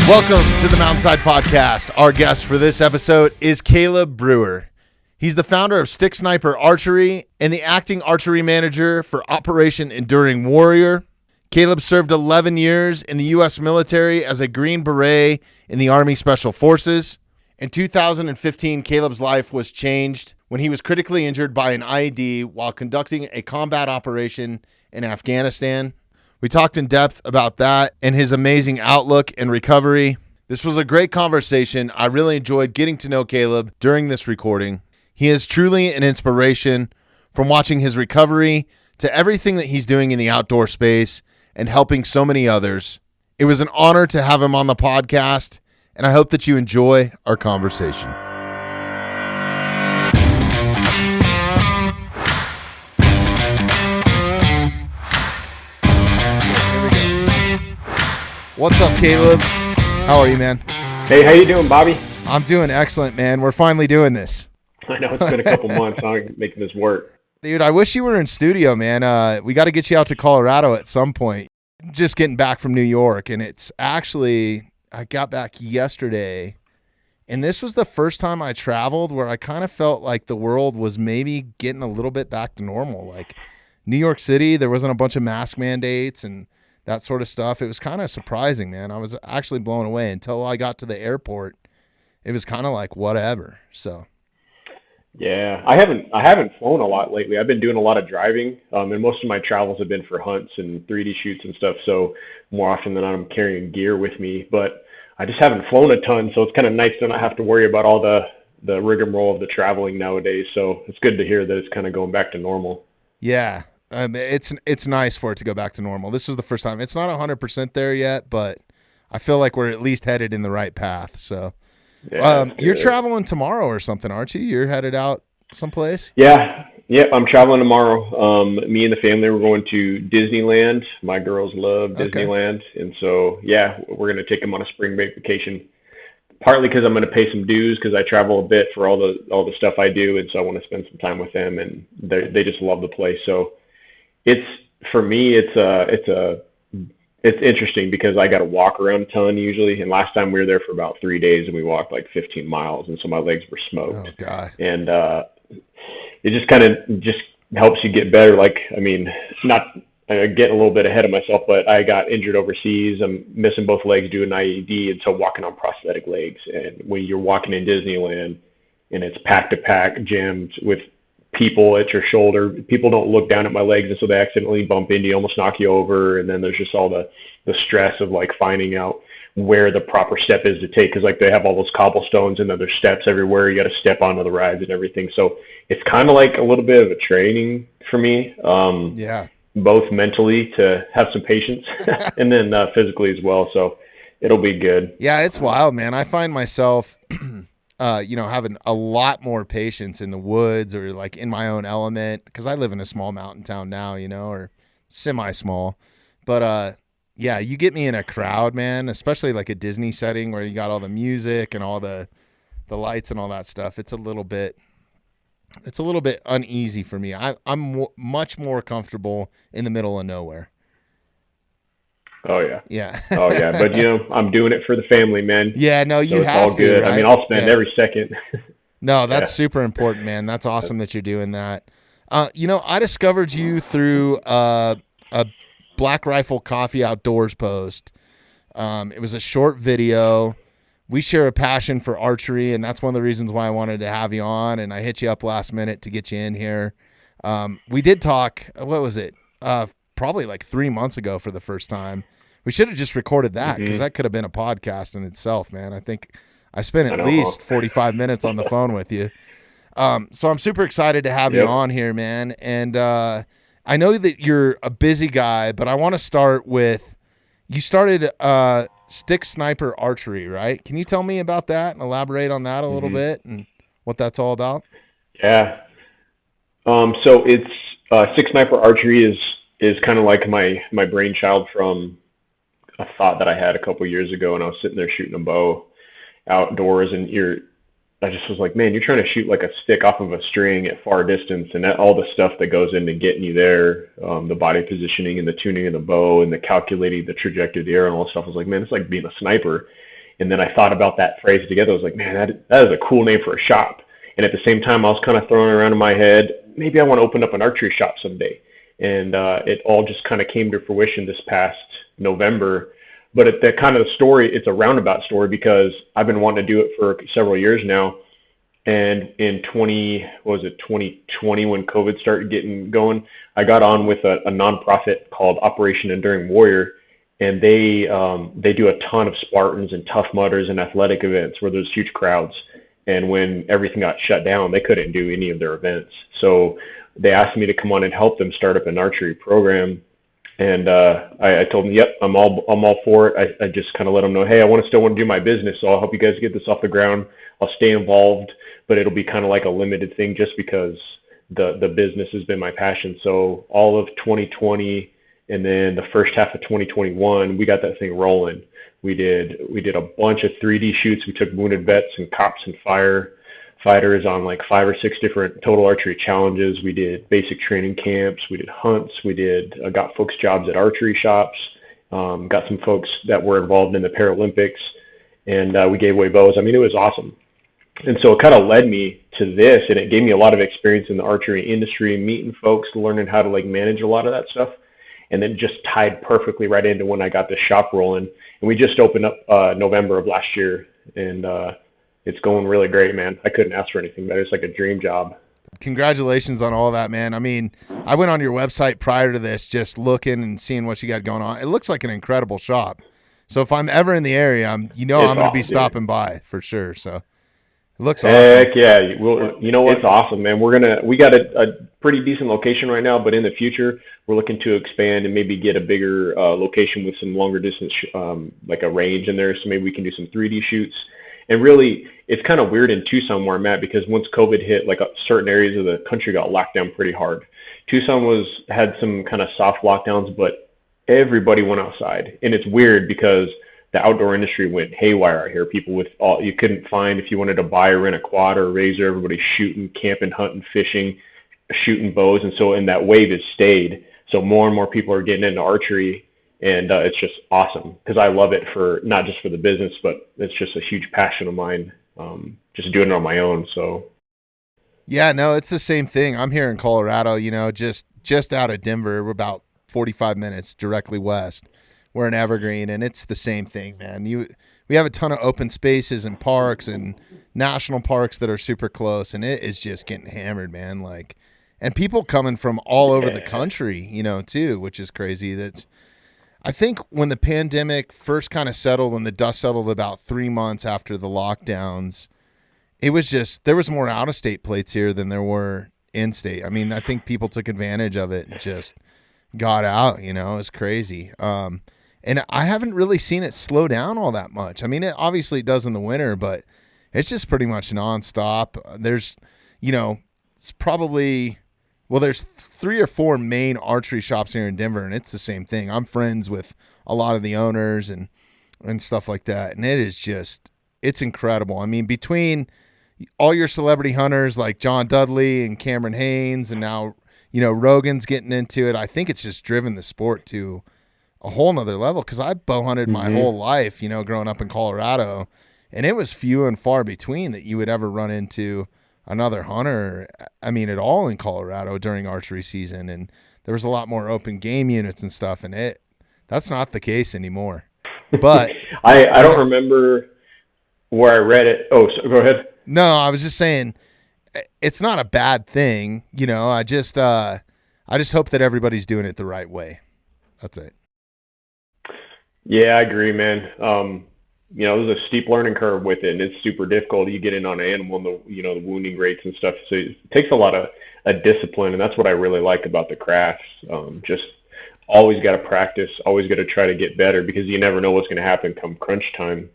Welcome to the Mountainside Podcast. Our guest for this episode is Caleb Brewer. He's the founder of Stick Sniper Archery and the acting archery manager for Operation Enduring Warrior. Caleb served 11 years in the U.S. military as a Green Beret in the Army Special Forces. In 2015, Caleb's life was changed when he was critically injured by an IED while conducting a combat operation in Afghanistan. We talked in depth about that and his amazing outlook and recovery. This was a great conversation. I really enjoyed getting to know Caleb during this recording. He is truly an inspiration, from watching his recovery to everything that he's doing in the outdoor space and helping so many others. It was an honor to have him on the podcast, and I hope that you enjoy our conversation. What's up, Caleb? How are you, man? Hey, how you doing, Bobby? I'm doing excellent, man. We're finally doing this. I know it's been a couple months. I'm making this work. Dude, I wish you were in studio, man. We got to get you out to Colorado at some point. Just getting back from New York, and it's actually, I got back yesterday, and this was the first time I traveled where I kind of felt like the world was maybe getting a little bit back to normal. Like New York City, there wasn't a bunch of mask mandates and that sort of stuff. It was kind of surprising, man. I was actually blown away until I got to the airport. It was kind of like whatever. So, yeah, I haven't flown a lot lately. I've been doing a lot of driving, and most of my travels have been for hunts and 3D shoots and stuff. So more often than not, I'm carrying gear with me. But I just haven't flown a ton, so it's kind of nice to not have to worry about all the rigmarole of the traveling nowadays. So it's good to hear that it's kind of going back to normal. Yeah. It's nice for it to go back to normal. This was the first time. It's not 100% there yet, but I feel like we're at least headed in the right path. So, yeah, you're traveling tomorrow or something, aren't you? You're headed out someplace? Yeah. Yep, I'm traveling tomorrow. Me and the family, we're going to Disneyland. My girls love Disneyland. Okay. And so, yeah, we're going to take them on a spring break vacation. Partly because I'm going to pay some dues because I travel a bit for all the stuff I do. And so I want to spend some time with them, and they just love the place. So, for me, it's interesting because I got to walk around a ton usually. And last time we were there for about 3 days and we walked like 15 miles, and so my legs were smoked. Oh God. And it just kind of just helps you get better. Like, I mean, not getting a little bit ahead of myself, but I got injured overseas. I'm missing both legs due to an IED, and so walking on prosthetic legs. And when you're walking in Disneyland and it's pack to pack jammed with people at your shoulder, people don't look down at my legs, and so they accidentally bump into you, almost knock you over. And then there's just all the stress of like finding out where the proper step is to take, because like they have all those cobblestones and then there's steps everywhere. You got to step onto the rides and everything. So it's kind of like a little bit of a training for me. Yeah. Both mentally to have some patience and then physically as well. So it'll be good. Yeah, it's wild, man. I find myself having a lot more patience in the woods or like in my own element, because I live in a small mountain town now, or semi-small. But yeah, you get me in a crowd, man, especially like a Disney setting where you got all the music and all the lights and all that stuff. It's a little bit uneasy for me. I'm much more comfortable in the middle of nowhere. Oh yeah. Yeah. Oh yeah. But I'm doing it for the family, man. Yeah, no, you so have all good. to, right? I mean, I'll spend every second. No, that's super important, man. That's awesome that you're doing that. I discovered you through a Black Rifle Coffee Outdoors post. It was a short video. We share a passion for archery, and that's one of the reasons why I wanted to have you on, and I hit you up last minute to get you in here. We did talk, what was it? Probably like 3 months ago for the first time. We should have just recorded that, because that could have been a podcast in itself, man. I think I spent at least 45 minutes on the phone with you. So I'm super excited to have you on here, man. And I know that you're a busy guy, but I want to start with, you started Stick Sniper Archery, right? Can you tell me about that and elaborate on that a little bit and what that's all about? Yeah. So it's Stick Sniper Archery is kind of like my brainchild from a thought that I had a couple years ago, and I was sitting there shooting a bow outdoors, and I just was like, man, you're trying to shoot like a stick off of a string at far distance, and all the stuff that goes into getting you there, the body positioning and the tuning of the bow and the calculating the trajectory of the arrow and all that stuff. I was like, man, it's like being a sniper. And then I thought about that phrase together. I was like, man, that is a cool name for a shop. And at the same time, I was kind of throwing around in my head, maybe I want to open up an archery shop someday. And it all just kind of came to fruition this past November. But at the kind of the story, it's a roundabout story because I've been wanting to do it for several years now. And in 2020, when COVID started getting going, I got on with a nonprofit called Operation Enduring Warrior, and they do a ton of Spartans and Tough Mudders and athletic events where there's huge crowds. And when everything got shut down, they couldn't do any of their events. So they asked me to come on and help them start up an archery program. And I told them, yep, I'm all for it. I just kind of let them know, hey, I still want to do my business, so I'll help you guys get this off the ground. I'll stay involved, but it'll be kind of like a limited thing just because the business has been my passion. So all of 2020 and then the first half of 2021, we got that thing rolling. We did a bunch of 3D shoots. We took wounded vets and cops and firefighters on like 5 or 6 different total archery challenges. We did basic training camps. We did hunts. We got folks jobs at archery shops. Got some folks that were involved in the Paralympics, and we gave away bows. I mean, it was awesome. And so it kind of led me to this, and it gave me a lot of experience in the archery industry, meeting folks, learning how to like manage a lot of that stuff. And then just tied perfectly right into when I got the shop rolling. And we just opened up November of last year, and it's going really great, man. I couldn't ask for anything better. It's like a dream job. Congratulations on all that, man. I mean, I went on your website prior to this, just looking and seeing what you got going on. It looks like an incredible shop. So if I'm ever in the area, I'm going to be stopping by for sure. So it looks awesome. Heck yeah. Well, you know what? It's awesome, man. We got a pretty decent location right now, but in the future, we're looking to expand and maybe get a bigger location with some longer distance, like a range in there. So maybe we can do some 3D shoots. And really, it's kind of weird in Tucson where I'm at because once COVID hit, like certain areas of the country got locked down pretty hard. Tucson had some kind of soft lockdowns, but everybody went outside. And it's weird because the outdoor industry went haywire out here. People you couldn't find, if you wanted to buy or rent a quad or a razor, everybody's shooting, camping, hunting, fishing, shooting bows. And so, and that wave has stayed. So more and more people are getting into archery, and it's just awesome because I love it for not just for the business, but it's just a huge passion of mine, just doing it on my own. So. Yeah, no, it's the same thing. I'm here in Colorado, just out of Denver. We're about 45 minutes directly west. We're in Evergreen, and it's the same thing, man. We have a ton of open spaces and parks and national parks that are super close, and it is just getting hammered, man. Like, and people coming from all over the country, too, which is crazy. I think when the pandemic first kind of settled and the dust settled about 3 months after the lockdowns, it was just, there was more out-of-state plates here than there were in-state. I mean, I think people took advantage of it and just got out, it was crazy. And I haven't really seen it slow down all that much. I mean, it obviously does in the winter, but it's just pretty much nonstop. There's, it's probably, there's 3 or 4 main archery shops here in Denver, and it's the same thing. I'm friends with a lot of the owners and stuff like that, and it is just, it's incredible. I mean, between all your celebrity hunters like John Dudley and Cameron Haynes, and now, Rogan's getting into it, I think it's just driven the sport to a whole nother level, because I bow hunted my whole life, growing up in Colorado, and it was few and far between that you would ever run into another hunter, at all in Colorado during archery season. And there was a lot more open game units and stuff, and that's not the case anymore. But I don't remember where I read it. Oh, so go ahead. No, I was just saying it's not a bad thing. I just hope that everybody's doing it the right way. That's it. Yeah, I agree, man. There's a steep learning curve with it, and it's super difficult. You get in on an animal, and the wounding rates and stuff. So it takes a lot of discipline, and that's what I really like about the crafts. Just always got to practice, always got to try to get better, because you never know what's going to happen come crunch time.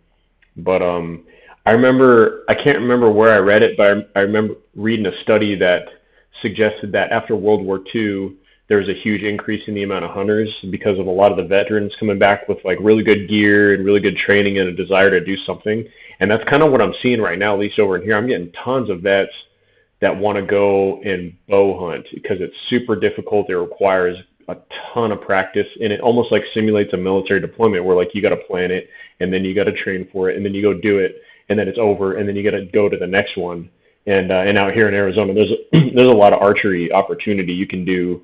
But I can't remember where I read it, but I remember reading a study that suggested that after World War II, there was a huge increase in the amount of hunters because of a lot of the veterans coming back with like really good gear and really good training and a desire to do something. And that's kind of what I'm seeing right now, at least over in here. I'm getting tons of vets that want to go and bow hunt because it's super difficult. It requires a ton of practice, and it almost like simulates a military deployment where like you got to plan it, and then you got to train for it, and then you go do it, and then it's over, and then you got to go to the next one. And out here in Arizona, there's a lot of archery opportunity. You can do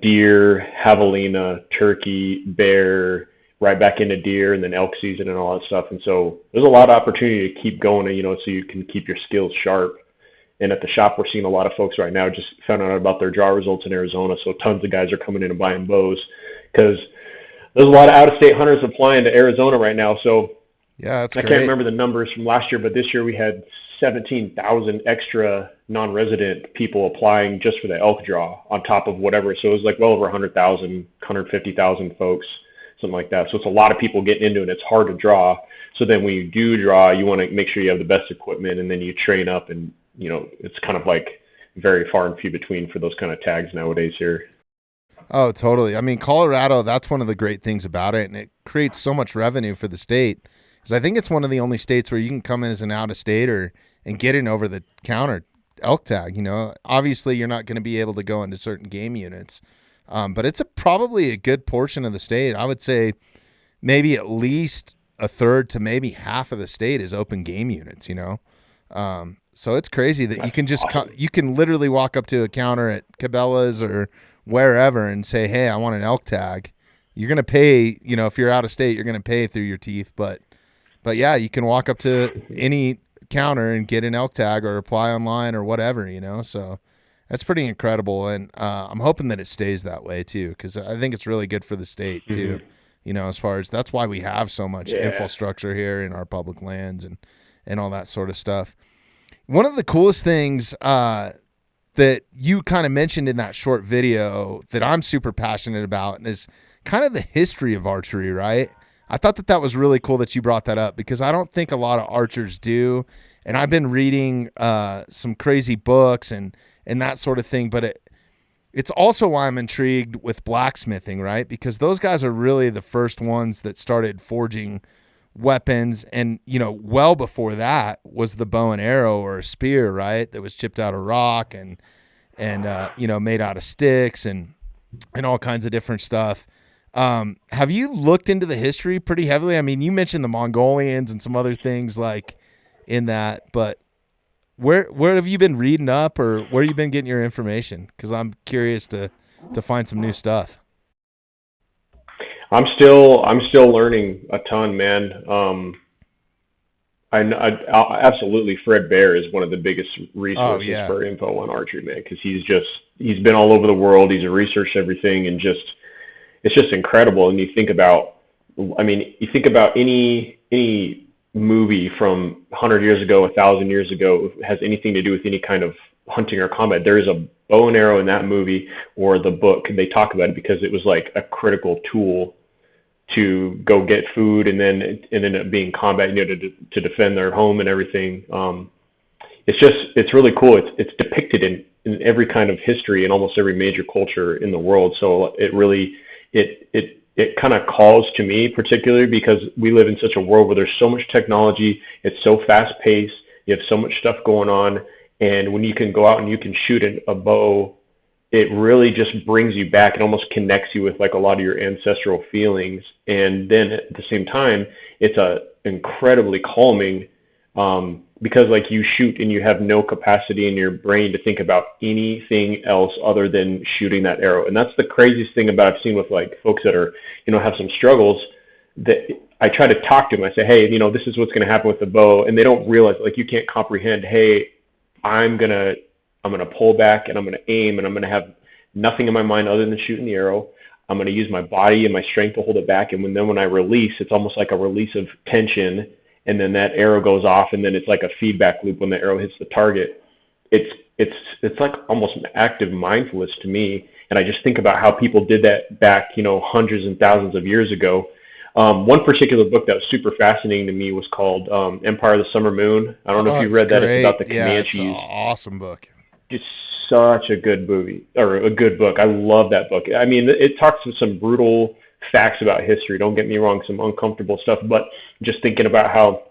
deer, javelina, turkey, bear, right back into deer, and then elk season and all that stuff. And so there's a lot of opportunity to keep going, so you can keep your skills sharp. And at the shop, we're seeing a lot of folks right now just found out about their draw results in Arizona. So tons of guys are coming in and buying bows because there's a lot of out-of-state hunters applying to Arizona right now. So yeah, that's I great. can't remember the numbers from last year, but this year we had 17,000 extra non-resident people applying just for the elk draw on top of whatever. So it was like well over 100,000, 150,000 folks, something like that. So it's a lot of people getting into it. It's hard to draw. So then when you do draw, you want to make sure you have the best equipment, and then you train up, and it's kind of like very far and few between for those kind of tags nowadays here. Oh, totally. I mean, Colorado, that's one of the great things about it, and it creates so much revenue for the state. Because I think it's one of the only states where you can come in as an out-of-stater and get an over-the-counter elk tag. Obviously you're not going to be able to go into certain game units, but it's probably a good portion of the state. I would say maybe at least a third to maybe half of the state is open game units. So it's crazy that you can just you can literally walk up to a counter at Cabela's or wherever and say, "Hey, I want an elk tag." You're going to pay, if you're out of state, you're going to pay through your teeth, but yeah, you can walk up to any counter and get an elk tag or apply online or whatever, so that's pretty incredible. And I'm hoping that it stays that way too, because I think it's really good for the state too, as far as that's why we have so much infrastructure here in our public lands and all that sort of stuff. One of the coolest things that you kind of mentioned in that short video that I'm super passionate about is kind of the history of archery, right? I thought that was really cool that you brought that up, because I don't think a lot of archers do. And I've been reading some crazy books and that sort of thing, but it's also why I'm intrigued with blacksmithing, right? Because those guys are really the first ones that started forging weapons, and well before that was the bow and arrow or a spear, right, that was chipped out of rock and made out of sticks and all kinds of different stuff. Have you looked into the history pretty heavily? I mean, you mentioned the Mongolians and some other things like in that, but where have you been reading up, or where have you been getting your information? Because I'm curious to find some new stuff. I'm still learning a ton, man. I absolutely, Fred Bear is one of the biggest resources for info on archery, man, because he's been all over the world. He's researched everything, and it's just incredible. And you think about any movie from 100 years ago, 1,000 years ago, has anything to do with any kind of hunting or combat. There is a bow and arrow in that movie or the book. They talk about it because it was like a critical tool to go get food, and then it ended up being combat, to defend their home and everything. It's really cool. It's depicted in every kind of history and almost every major culture in the world. So it really, it kind of calls to me, particularly because we live in such a world where there's so much technology. It's so fast paced. You have so much stuff going on. And when you can go out and you can shoot a bow, it really just brings you back. It almost connects you with like a lot of your ancestral feelings. And then at the same time, it's incredibly calming, because like you shoot and you have no capacity in your brain to think about anything else other than shooting that arrow. And that's the craziest thing about I've seen with like folks that are, have some struggles, that I try to talk to them. I say, hey, this is what's going to happen with the bow. And they don't realize, like, you can't comprehend, hey, I'm going to pull back and I'm going to aim and I'm going to have nothing in my mind other than shooting the arrow. I'm going to use my body and my strength to hold it back. And when I release, it's almost like a release of tension. And then that arrow goes off, and then it's like a feedback loop when the arrow hits the target. It's like almost active mindfulness to me. And I just think about how people did that back, hundreds and thousands of years ago. One particular book that was super fascinating to me was called Empire of the Summer Moon. I don't know if you read that. It's about the Comanches. Yeah, it's an awesome book. It's such a good movie, or a good book. I love that book. I mean, it talks to some brutal facts about history. Don't get me wrong, some uncomfortable stuff, but just thinking about how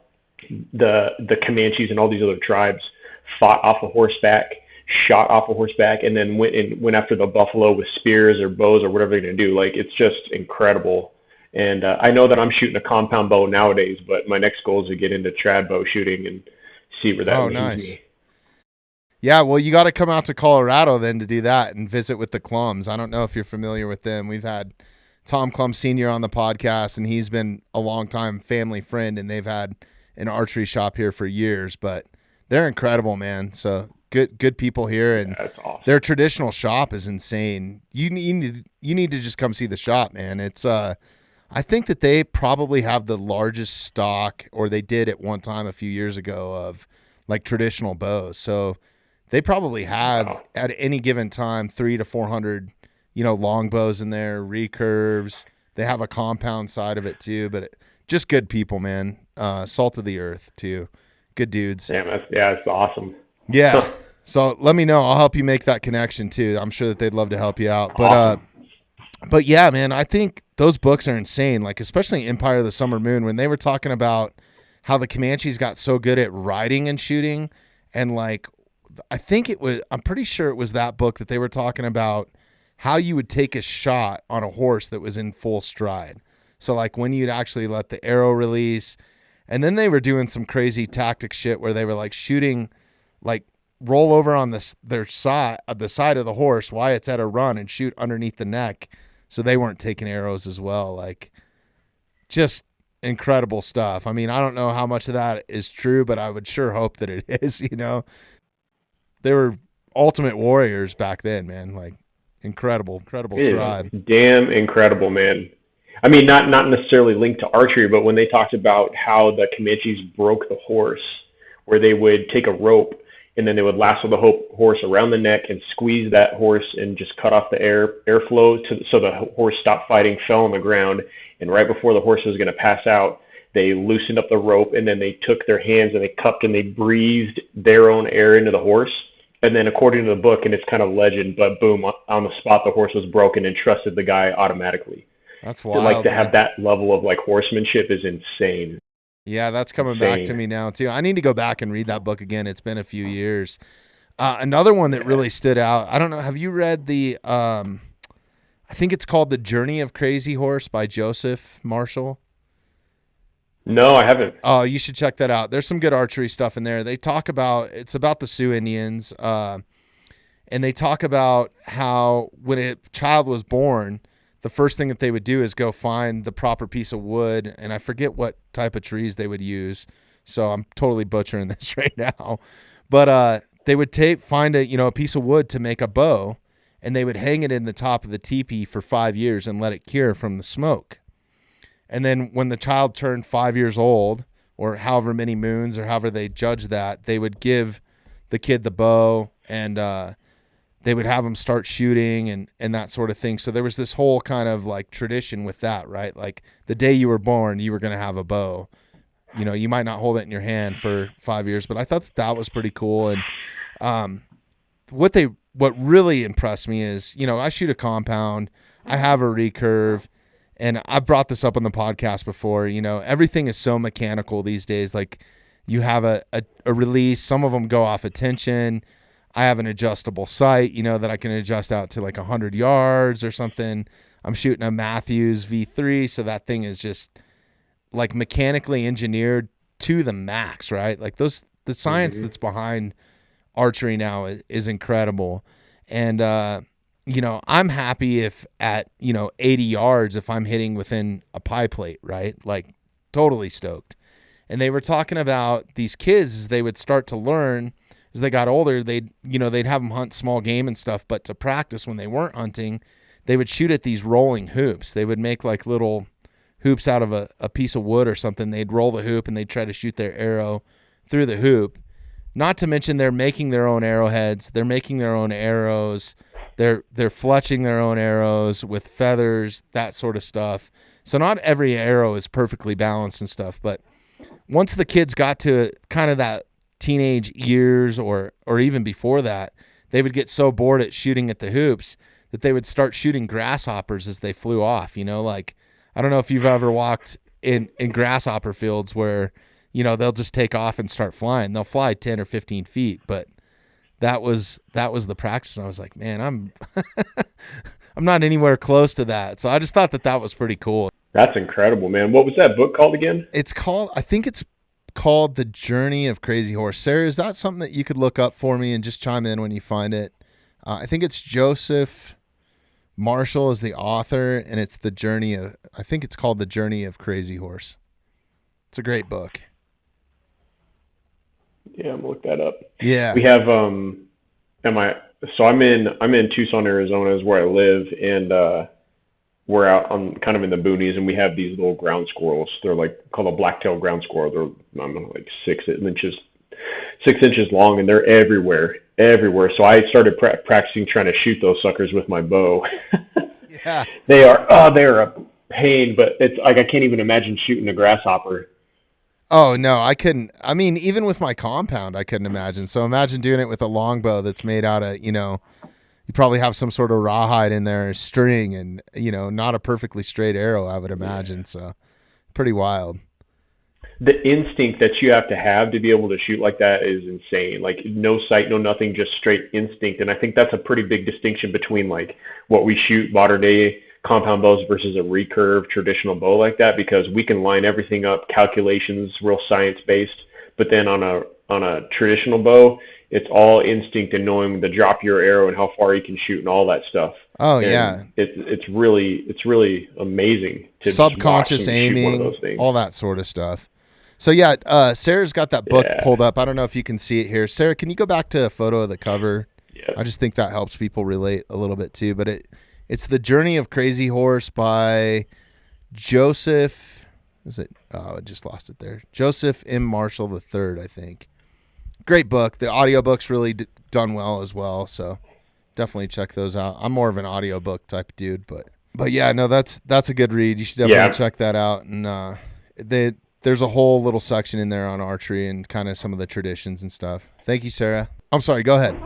the Comanches and all these other tribes fought off of horseback, shot off a horseback and then went after the buffalo with spears or bows or whatever they're going to do. Like, it's just incredible. And I know that I'm shooting a compound bow nowadays, but my next goal is to get into trad bow shooting and see where that leads nice. me. Yeah, well, you got to come out to Colorado then to do that and visit with the Clums. I don't know if you're familiar with them. We've had Tom Clum Sr. on the podcast, and he's been a longtime family friend, and they've had an archery shop here for years. But they're incredible, man. So good people here, and that's awesome. Their traditional shop is insane. You need to just come see the shop, man. It's I think that they probably have the largest stock, or they did at one time a few years ago, of like traditional bows. So they probably have at any given time 300 to 400, long bows in there, recurves. They have a compound side of it too, but just good people, man. Salt of the earth too. Good dudes. Damn, that's awesome. Yeah. So let me know. I'll help you make that connection too. I'm sure that they'd love to help you out. Awesome. But yeah, man, I think those books are insane. Like, especially Empire of the Summer Moon, when they were talking about how the Comanches got so good at riding and shooting, and like, I'm pretty sure it was that book that they were talking about how you would take a shot on a horse that was in full stride. So like when you'd actually let the arrow release, and then they were doing some crazy tactic shit where they were like shooting, like roll over on the side of the horse while it's at a run and shoot underneath the neck, so they weren't taking arrows as well. Like, just incredible stuff. I mean, I don't know how much of that is true, but I would sure hope that it is. They were ultimate warriors back then, man. Like, incredible tribe. Damn incredible, man. I mean, not necessarily linked to archery, but when they talked about how the Comanches broke the horse, where they would take a rope and then they would lasso the horse around the neck and squeeze that horse and just cut off the airflow so the horse stopped fighting, fell on the ground, and right before the horse was going to pass out, they loosened up the rope, and then they took their hands and they cupped and they breathed their own air into the horse. And then according to the book, and it's kind of legend, but boom, on the spot, the horse was broken and trusted the guy automatically. That's wild. So, like, to have that level of like horsemanship is insane. Yeah, that's coming back to me now too. I need to go back and read that book again. It's been a few years. Another one that really stood out. I don't know. Have you read the, I think it's called The Journey of Crazy Horse by Joseph Marshall? No, I haven't. Oh, you should check that out. There's some good archery stuff in there. They talk about, it's about the Sioux Indians. And they talk about how when a child was born, the first thing that they would do is go find the proper piece of wood. And I forget what type of trees they would use. So I'm totally butchering this right now. But they would find a piece of wood to make a bow, and they would hang it in the top of the teepee for 5 years and let it cure from the smoke. And then when the child turned 5 years old, or however many moons, or however they judged that, they would give the kid the bow, and they would have them start shooting and that sort of thing. So there was this whole kind of like tradition with that, right? Like the day you were born, you were going to have a bow. You might not hold it in your hand for 5 years, but I thought that was pretty cool. And what really impressed me is, I shoot a compound, I have a recurve, and I brought this up on the podcast before. Everything is so mechanical these days. Like, you have a release, some of them go off a tension. I have an adjustable sight, that I can adjust out to like 100 yards or something. I'm shooting a Matthews V3, so that thing is just like mechanically engineered to the max, right? Like the science that's behind archery now is incredible. And, I'm happy if at, 80 yards, if I'm hitting within a pie plate, right? Like, totally stoked. And they were talking about these kids, as they would start to learn, as they got older, they'd have them hunt small game and stuff, but to practice when they weren't hunting, they would shoot at these rolling hoops. They would make like little hoops out of a piece of wood or something. They'd roll the hoop and they'd try to shoot their arrow through the hoop. Not to mention they're making their own arrowheads. They're making their own arrows. They're fletching their own arrows with feathers, that sort of stuff. So not every arrow is perfectly balanced and stuff, but once the kids got to kind of that teenage years or even before that, they would get so bored at shooting at the hoops that they would start shooting grasshoppers as they flew off. Like, I don't know if you've ever walked in grasshopper fields where, they'll just take off and start flying. They'll fly 10 or 15 feet, but that was the practice. And I was like, man, I'm I'm not anywhere close to that. So I just thought that was pretty cool. That's incredible, man. What was that book called again? I think it's called The Journey of Crazy Horse. Sarah, is that something that you could look up for me and just chime in when you find it? I think it's Joseph Marshall is the author, and it's I think it's called The Journey of Crazy Horse. It's a great book. Yeah, I'm gonna look that up. Yeah. We have so I'm in Tucson, Arizona is where I live, and we're out on kind of in the boonies, and we have these little ground squirrels. They're called a black-tailed ground squirrel. They're, I don't know, like 6 inches long, and they're everywhere. So I started practicing trying to shoot those suckers with my bow. Yeah. They're a pain, but it's like I can't even imagine shooting a grasshopper. Oh no, I couldn't. I mean, even with my compound, I couldn't imagine. So imagine doing it with a longbow that's made out of, you probably have some sort of rawhide in there, string, and not a perfectly straight arrow, I would imagine. So pretty wild. The instinct that you have to be able to shoot like that is insane. Like no sight, no nothing, just straight instinct. And I think that's a pretty big distinction between like what we shoot modern day compound bows versus a recurve traditional bow like that, because we can line everything up, calculations, real science based. But then on a traditional bow, it's all instinct and knowing to drop your arrow and how far you can shoot and all that stuff. Oh, and yeah. It's really amazing to subconscious aiming, all that sort of stuff. So yeah, Sarah's got that book pulled up. I don't know if you can see it here. Sarah, can you go back to a photo of the cover? Yeah. I just think that helps people relate a little bit too. But it's The Journey of Crazy Horse by Joseph. Is it? Oh, I just lost it there. Joseph M. Marshall III, I think. Great book. The audiobook's really done well as well. So definitely check those out. I'm more of an audiobook type dude, but yeah, no, that's a good read. You should definitely check that out. And there's a whole little section in there on archery and kind of some of the traditions and stuff. Thank you, Sarah. I'm sorry. Go ahead.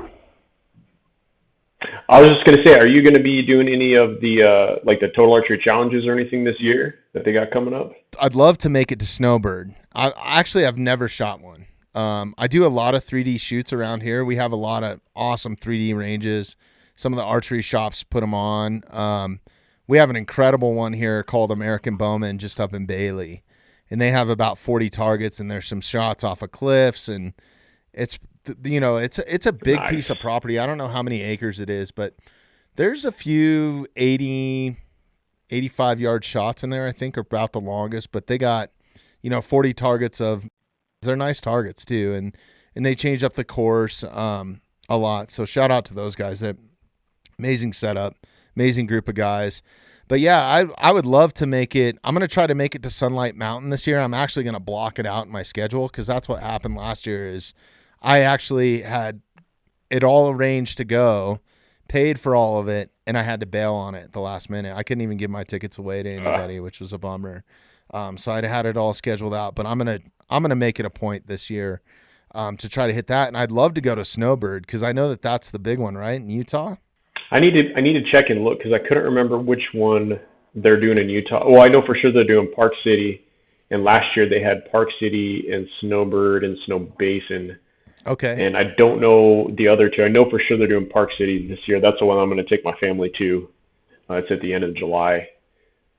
I was just going to say, are you going to be doing any of the the Total Archery Challenges or anything this year that they got coming up? I'd love to make it to Snowbird. I've never shot one. I do a lot of 3D shoots around here. We have a lot of awesome 3D ranges. Some of the archery shops put them on. We have an incredible one here called American Bowman just up in Bailey. And they have about 40 targets, and there's some shots off of cliffs, and it's a big piece of property. I don't know how many acres it is, but there's a few 80, 85-yard shots in there, I think, are about the longest. But they got 40 targets of. They're nice targets too, and they change up the course a lot. So shout out to those guys. That amazing setup, amazing group of guys. But yeah, I would love to make it. I'm going to try to make it to Sunlight Mountain this year. I'm actually going to block it out in my schedule, because that's what happened last year is I actually had it all arranged to go, paid for all of it, and I had to bail on it at the last minute. I couldn't even give my tickets away to anybody, which was a bummer. So I'd had it all scheduled out, but I'm gonna make it a point this year to try to hit that, and I'd love to go to Snowbird, because I know that that's the big one, right, in Utah. I need to check and look, because I couldn't remember which one they're doing in Utah. Well, I know for sure they're doing Park City, and last year they had Park City and Snowbird and Snow Basin. Okay. And I don't know the other two. I know for sure they're doing Park City this year. That's the one I'm going to take my family to. It's at the end of July.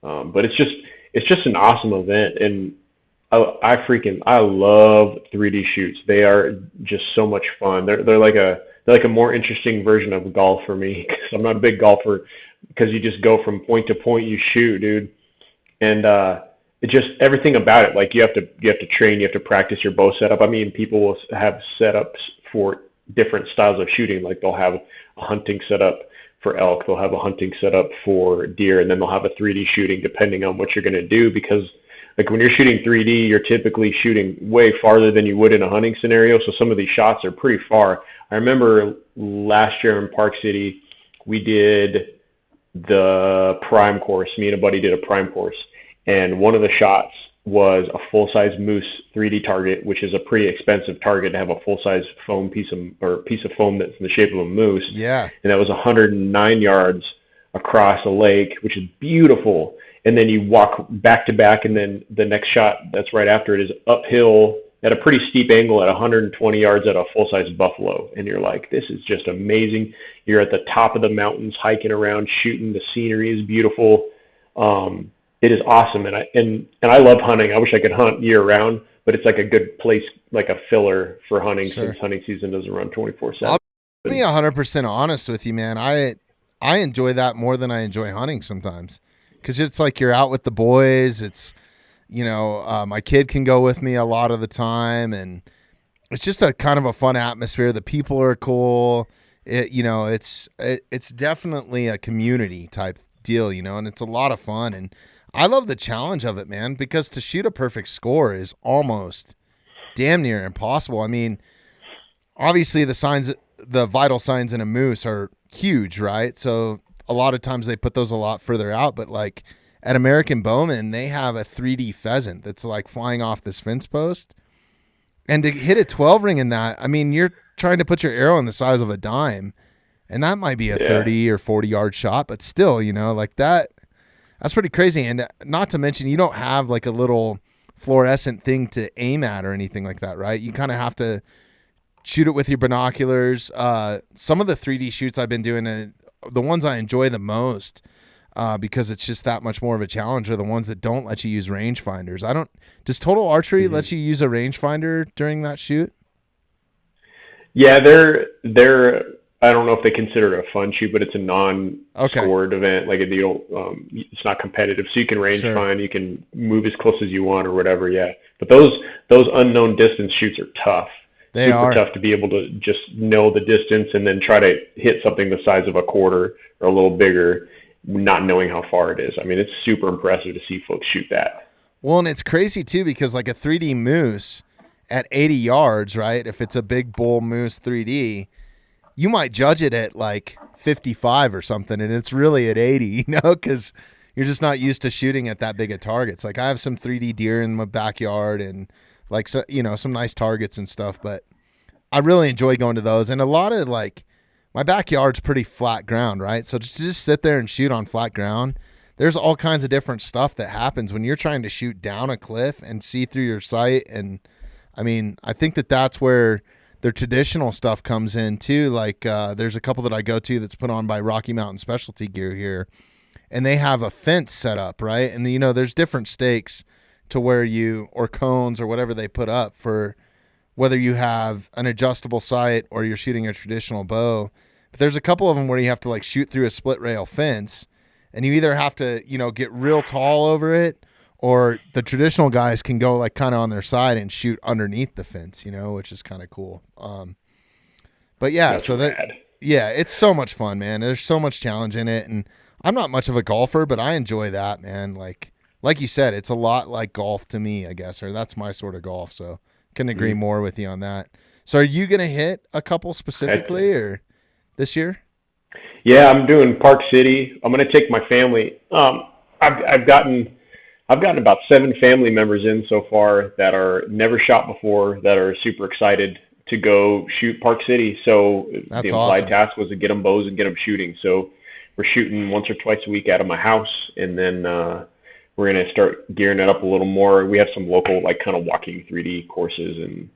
But it's just an awesome event, and I love 3D shoots. They are just so much fun. They're like a more interesting version of golf for me, because I'm not a big golfer, because you just go from point to point, you shoot, dude. And it just everything about it. Like you have to train, you have to practice your bow setup. I mean, people will have setups for different styles of shooting. Like they'll have a hunting setup for elk, they'll have a hunting setup for deer, and then they'll have a 3D shooting depending on what you're going to do, because like when you're shooting 3D, you're typically shooting way farther than you would in a hunting scenario. So some of these shots are pretty far. I remember last year in Park City, we did the prime course. Me and a buddy did a prime course, and one of the shots was a full-size moose 3D target, which is a pretty expensive target to have a full-size foam piece of foam that's in the shape of a moose. Yeah. And that was 109 yards across a lake, which is beautiful. And then you walk back to back, and then the next shot that's right after it is uphill at a pretty steep angle at 120 yards at a full-size buffalo. And you're like, this is just amazing. You're at the top of the mountains, hiking around, shooting. The scenery is beautiful. It is awesome. And I love hunting. I wish I could hunt year round, but it's like a good place, like a filler for hunting, since hunting season doesn't run 24/7. I'll be 100% honest with you, man. I enjoy that more than I enjoy hunting sometimes, because it's like you're out with the boys. It's, my kid can go with me a lot of the time, and it's just a kind of a fun atmosphere. The people are cool. It's definitely a community type deal, and it's a lot of fun. And I love the challenge of it, man, because to shoot a perfect score is almost damn near impossible. I mean, obviously the vital signs in a moose are huge, right? So a lot of times they put those a lot further out, but like at American Bowman, they have a 3D pheasant that's like flying off this fence post. And to hit a 12 ring in that, I mean, you're trying to put your arrow in the size of a dime, and that might be a 30 or 40 yard shot, but still, like that's pretty crazy. And not to mention, you don't have like a little fluorescent thing to aim at or anything like that, right? You kind of have to shoot it with your binoculars. Some of the 3D shoots I've been doing, the ones I enjoy the most, because it's just that much more of a challenge, are the ones that don't let you use rangefinders. Does Total Archery let you use a rangefinder during that shoot? Yeah, they're I don't know if they consider it a fun shoot, but it's a non-scored event. Like it's not competitive, so you can range find, you can move as close as you want or whatever. Yeah, but those unknown distance shoots are tough. They are tough to be able to just know the distance and then try to hit something the size of a quarter or a little bigger, not knowing how far it is. I mean, it's super impressive to see folks shoot that. Well, and it's crazy too, because like a 3D moose at 80 yards, right? If it's a big bull moose 3D, you might judge it at like 55 or something, and it's really at 80, because you're just not used to shooting at that big of targets. Like I have some 3D deer in my backyard and like, so, some nice targets and stuff, but I really enjoy going to those. And a lot of like my backyard's pretty flat ground, right? So to just sit there and shoot on flat ground, there's all kinds of different stuff that happens when you're trying to shoot down a cliff and see through your sight. And I mean, I think that's where their traditional stuff comes in too. Like there's a couple that I go to that's put on by Rocky Mountain Specialty Gear here, and they have a fence set up, right? And there's different stakes to where or cones or whatever they put up for whether you have an adjustable sight or you're shooting a traditional bow. But there's a couple of them where you have to like shoot through a split rail fence, and you either have to, get real tall over it, or the traditional guys can go like kind of on their side and shoot underneath the fence, which is kind of cool. But yeah, that's so rad. It's so much fun, man. There's so much challenge in it. And I'm not much of a golfer, but I enjoy that, man. Like you said, it's a lot like golf to me, I guess, or that's my sort of golf. So couldn't agree more with you on that. So are you going to hit a couple specifically or this year? Yeah, I'm doing Park City. I'm going to take my family. I've gotten about 7 family members in so far that are never shot before, that are super excited to go shoot Park City. So that's the implied awesome. task was to get them bows and get them shooting. So we're shooting once or twice a week out of my house, and then we're going to start gearing it up a little more. We have some local, like, kind of walking 3D courses, and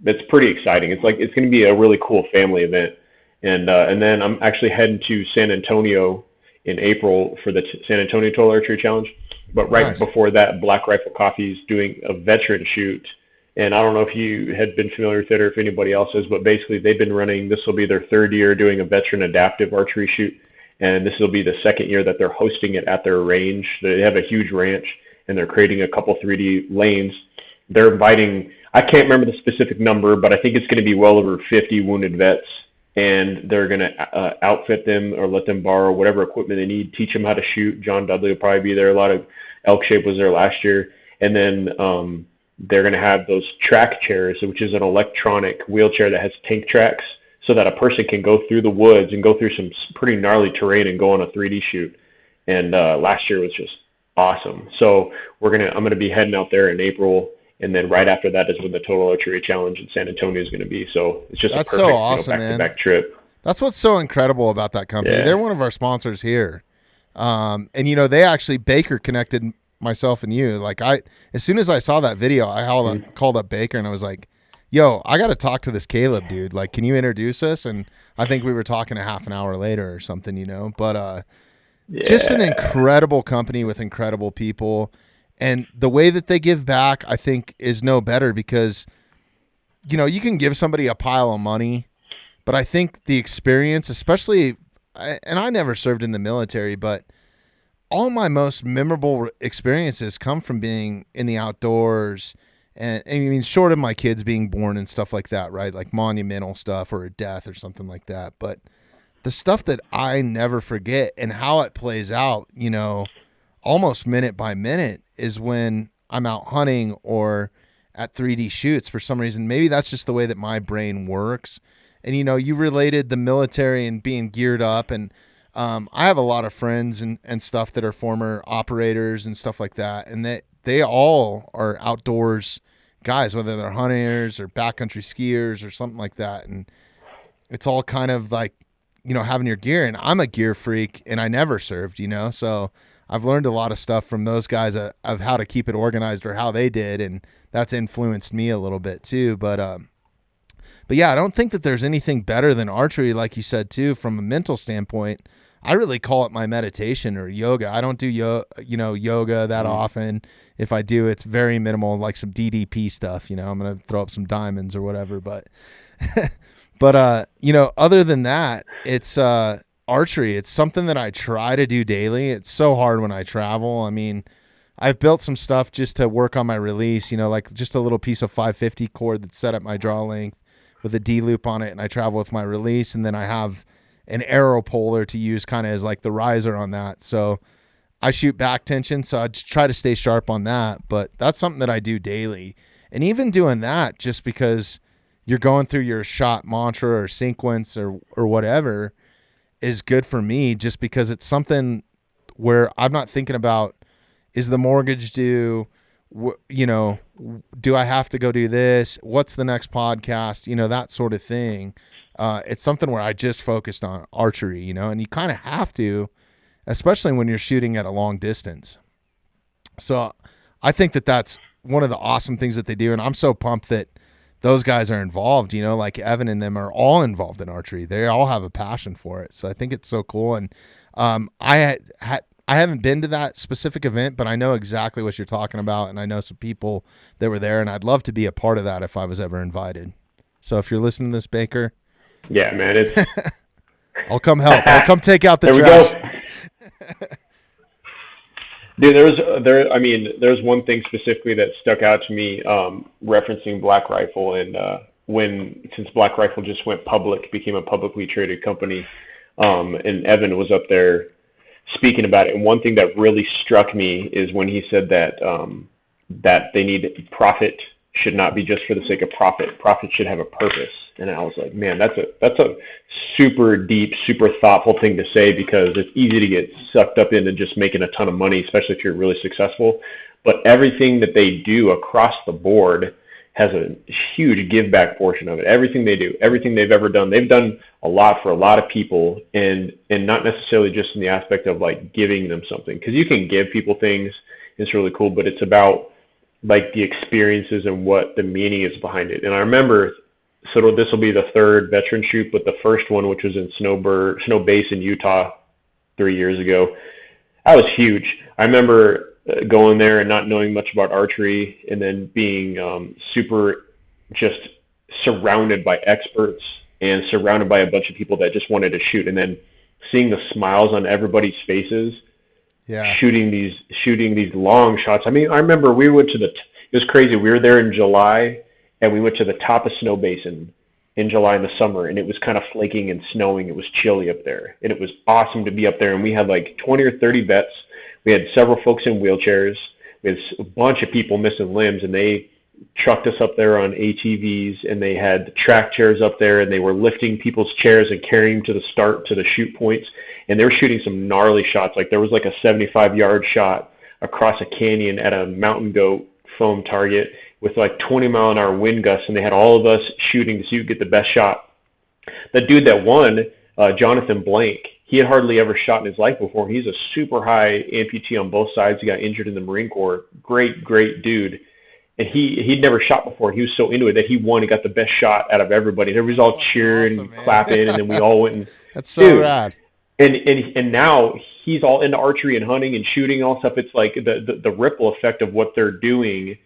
it's pretty exciting. It's going to be a really cool family event. And then I'm actually heading to San Antonio in April for the San Antonio Total Archery Challenge. But right before that, Black Rifle Coffee is doing a veteran shoot. And I don't know if you had been familiar with it or if anybody else is, but basically they've been running, this will be their 3rd year doing a veteran adaptive archery shoot. And this will be the 2nd year that they're hosting it at their range. They have a huge ranch, and they're creating a couple 3D lanes. They're inviting, I can't remember the specific number, but I think it's going to be well over 50 wounded vets. And they're going to outfit them or let them borrow whatever equipment they need, teach them how to shoot. John Dudley will probably be there. A lot of Elk Shape was there last year. And then they're going to have those track chairs, which is an electronic wheelchair that has tank tracks, so that a person can go through the woods and go through some pretty gnarly terrain and go on a 3D shoot. And last year was just awesome. So I'm going to be heading out there in April. And then right after that is when the Total Archery Challenge in San Antonio is going to be. So it's just that's a perfect so awesome, back-to-back trip. That's what's so incredible about that company. Yeah. They're one of our sponsors here. And, they actually, Baker connected myself and you. Like as soon as I saw that video, I called up Baker and I was like, yo, I got to talk to this Caleb dude. Like, can you introduce us? And I think we were talking a half an hour later or something, you know, but, just an incredible company with incredible people. And the way that they give back, I think, is no better because, you know, you can give somebody a pile of money, but I think the experience, especially, and I never served in the military, but all my most memorable experiences come from being in the outdoors. And I mean, short of my kids being born and stuff like that, right? Like monumental stuff or a death or something like that. But the stuff that I never forget and how it plays out, you know, almost minute by minute is when I'm out hunting or at 3D shoots for some reason. Maybe that's just the way that my brain works. And, you know, you related the military and being geared up. And I have a lot of friends and stuff that are former operators and stuff like that. And they all are outdoors guys, whether they're hunters or backcountry skiers or something like that. And it's all kind of like, you know, having your gear. And I'm a gear freak and I never served, you know, so I've learned a lot of stuff from those guys of how to keep it organized or how they did. And that's influenced me a little bit too. But yeah, I don't think that there's anything better than archery, like you said too, from a mental standpoint. I really call it my meditation or yoga. I don't do yoga that often. If I do, it's very minimal, like some DDP stuff. You know, I'm gonna throw up some diamonds or whatever. But, you know, other than that, it's archery. It's something that I try to do daily. It's so hard when I travel. I mean, I've built some stuff just to work on my release. You know, like just a little piece of 550 cord that's set at my draw length with a D loop on it, and I travel with my release, and then I have an arrow puller to use kind of as like the riser on that. So I shoot back tension, so I just try to stay sharp on that. But that's something that I do daily. And even doing that, just because you're going through your shot mantra or sequence or whatever, is good for me, just because it's something where I'm not thinking about, is the mortgage due? You know, do I have to go do this? What's the next podcast? You know, that sort of thing. It's something where I just focused on archery, you know, and you kind of have to, especially when you're shooting at a long distance. So I think that that's one of the awesome things that they do. And I'm so pumped that those guys are involved, you know, like Evan and them are all involved in archery. They all have a passion for it. So I think it's so cool. And I haven't been to that specific event, but I know exactly what you're talking about. And I know some people that were there, and I'd love to be a part of that if I was ever invited. So if you're listening to this, Baker. Yeah, man. It's I'll come help. I'll come take out the there trash. We go. Dude, there's one thing specifically that stuck out to me, referencing Black Rifle, and since Black Rifle just went public, became a publicly traded company, and Evan was up there speaking about it. And one thing that really struck me is when he said that they need profit should not be just for the sake of profit. Profit should have a purpose. And I was like, man, that's a super deep, super thoughtful thing to say, because it's easy to get sucked up into just making a ton of money, especially if you're really successful. But everything that they do across the board has a huge give back portion of it. Everything they do, everything they've ever done, they've done a lot for a lot of people, and not necessarily just in the aspect of like giving them something, because you can give people things, it's really cool, but it's about like the experiences and what the meaning is behind it. And I remember, so this will be the third veteran shoot, but the first one, which was in Snow Base in Utah 3 years ago, that was huge. I remember going there and not knowing much about archery, and then being super just surrounded by experts and surrounded by a bunch of people that just wanted to shoot, and then seeing the smiles on everybody's faces. Yeah. Shooting these long shots. I mean, I remember we went to it was crazy. We were there in July, and we went to the top of Snow Basin in July in the summer, and it was kind of flaking and snowing. It was chilly up there, and it was awesome to be up there. And we had like 20 or 30 vets. We had several folks in wheelchairs. We had a bunch of people missing limbs, and they trucked us up there on ATVs, and they had track chairs up there, and they were lifting people's chairs and carrying them to the start, to the shoot points. And they were shooting some gnarly shots. Like there was like a 75-yard shot across a canyon at a mountain goat foam target with like 20-mile-an-hour wind gusts, and they had all of us shooting to see who could get the best shot. The dude that won, Jonathan Blank, he had hardly ever shot in his life before. He's a super high amputee on both sides. He got injured in the Marine Corps. Great, great dude. And he'd never shot before. He was so into it that he won. He got the best shot out of everybody. And everybody's all cheering awesome, and clapping, and then we all went and that's so rad. And now he's all into archery and hunting and shooting and all stuff. It's like the ripple effect of what they're doing,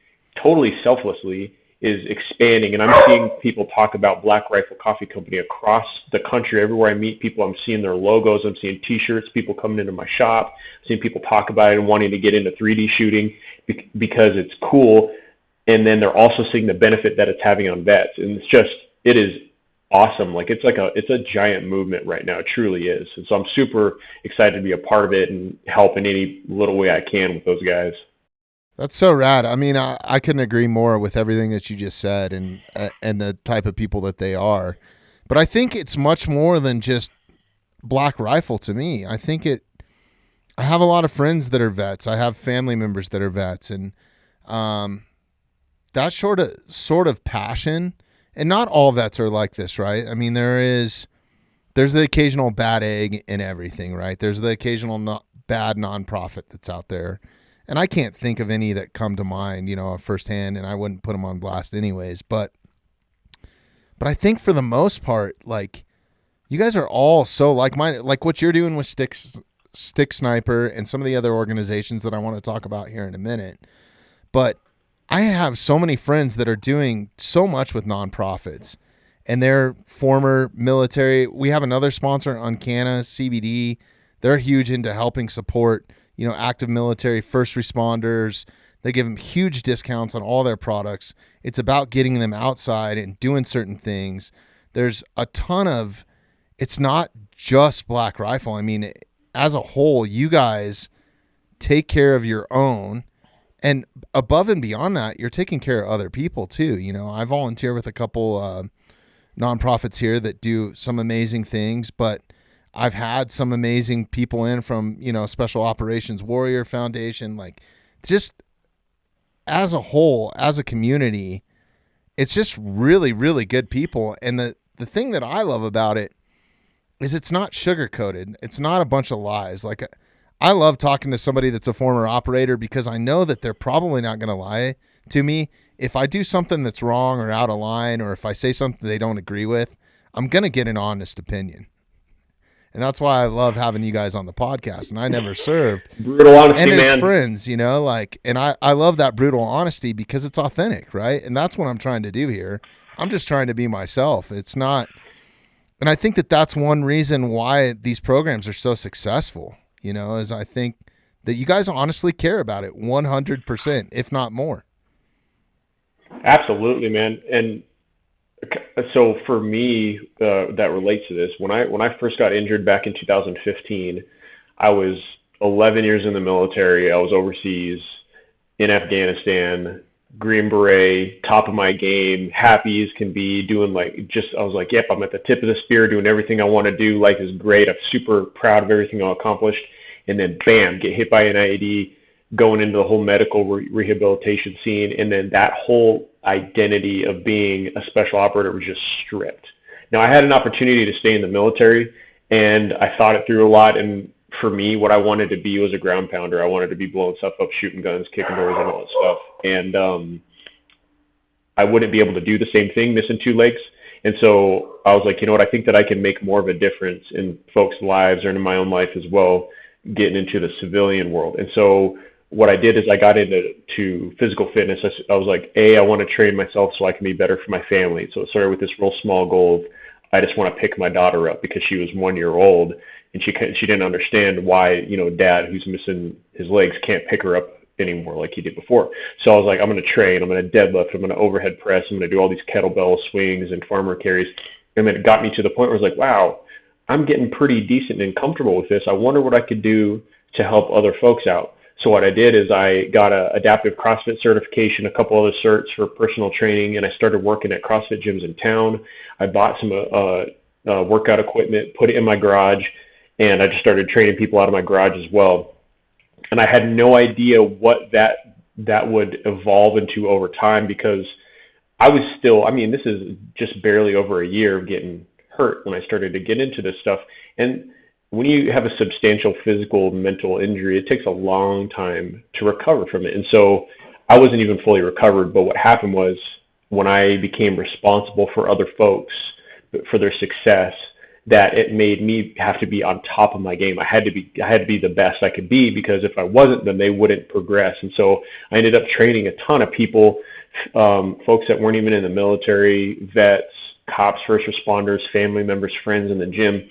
totally selflessly, is expanding. And I'm seeing people talk about Black Rifle Coffee Company across the country. Everywhere I meet people, I'm seeing their logos. I'm seeing T-shirts. People coming into my shop. I'm seeing people talk about it and wanting to get into 3D shooting because it's cool. And then they're also seeing the benefit that it's having on vets. And it is awesome. Like it's a giant movement right now. It truly is. And so I'm super excited to be a part of it and help in any little way I can with those guys. That's so rad. I mean, I couldn't agree more with everything that you just said and the type of people that they are. But I think it's much more than just Black Rifle to me. I have a lot of friends that are vets. I have family members that are vets, and that sort of passion, and not all vets are like this, right? I mean, there's the occasional bad egg in everything, right? There's the occasional bad nonprofit that's out there. And I can't think of any that come to mind, firsthand, and I wouldn't put them on blast anyways. But I think for the most part, like, you guys are all so like-minded. Like what you're doing with Stick Sniper and some of the other organizations that I want to talk about here in a minute. But I have so many friends that are doing so much with nonprofits, and they're former military. We have another sponsor, Uncana CBD. They're huge into helping support active military, first responders. They give them huge discounts on all their products. It's about getting them outside and doing certain things. There's a ton of, it's not just Black Rifle. I mean, as a whole, you guys take care of your own, and above and beyond that, you're taking care of other people too. I volunteer with a couple nonprofits here that do some amazing things, but I've had some amazing people in from, Special Operations Warrior Foundation. Like, just as a whole, as a community, it's just really, really good people. And the thing that I love about it is it's not sugar-coated. It's not a bunch of lies. Like, I love talking to somebody that's a former operator because I know that they're probably not going to lie to me. If I do something that's wrong or out of line, or if I say something they don't agree with, I'm going to get an honest opinion. And that's why I love having you guys on the podcast. And I never served. Brutal honesty, and as man. friends, and I love that brutal honesty because it's authentic, right? And that's what I'm trying to do here. I'm just trying to be myself. It's not, and I think that that's one reason why these programs are so successful, is I think that you guys honestly care about it 100%, if not more. Absolutely, man. And so for me, that relates to this. When I first got injured back in 2015, I was 11 years in the military. I was overseas in Afghanistan, Green Beret, top of my game, happy as can be, doing I was like, yep, I'm at the tip of the spear, doing everything I want to do. Life is great. I'm super proud of everything I accomplished. And then bam, get hit by an IED, going into the whole medical rehabilitation scene. And then that whole identity of being a special operator was just stripped. Now, I had an opportunity to stay in the military, and I thought it through a lot. And for me, what I wanted to be was a ground pounder. I wanted to be blowing stuff up, shooting guns, kicking doors, and all that stuff. And I wouldn't be able to do the same thing missing two legs. And so I was like, you know what? I think that I can make more of a difference in folks' lives or in my own life as well, getting into the civilian world. And so what I did is I got into physical fitness. I was like, I want to train myself so I can be better for my family. So it started with this real small goal of, I just want to pick my daughter up because she was 1 year old and she didn't understand why, dad who's missing his legs can't pick her up anymore like he did before. So I was like, I'm going to train, I'm going to deadlift, I'm going to overhead press, I'm going to do all these kettlebell swings and farmer carries. And then it got me to the point where I was like, wow, I'm getting pretty decent and comfortable with this. I wonder what I could do to help other folks out. So what I did is I got a adaptive CrossFit certification, a couple other certs for personal training, and I started working at CrossFit gyms in town. I bought some workout equipment, put it in my garage, and I just started training people out of my garage as well. And I had no idea what that would evolve into over time because I was still, this is just barely over a year of getting hurt when I started to get into this stuff. And when you have a substantial physical, mental injury, it takes a long time to recover from it. And so I wasn't even fully recovered. But what happened was when I became responsible for other folks, for their success, that it made me have to be on top of my game. I had to be the best I could be, because if I wasn't, then they wouldn't progress. And so I ended up training a ton of people, folks that weren't even in the military, vets, cops, first responders, family members, friends in the gym.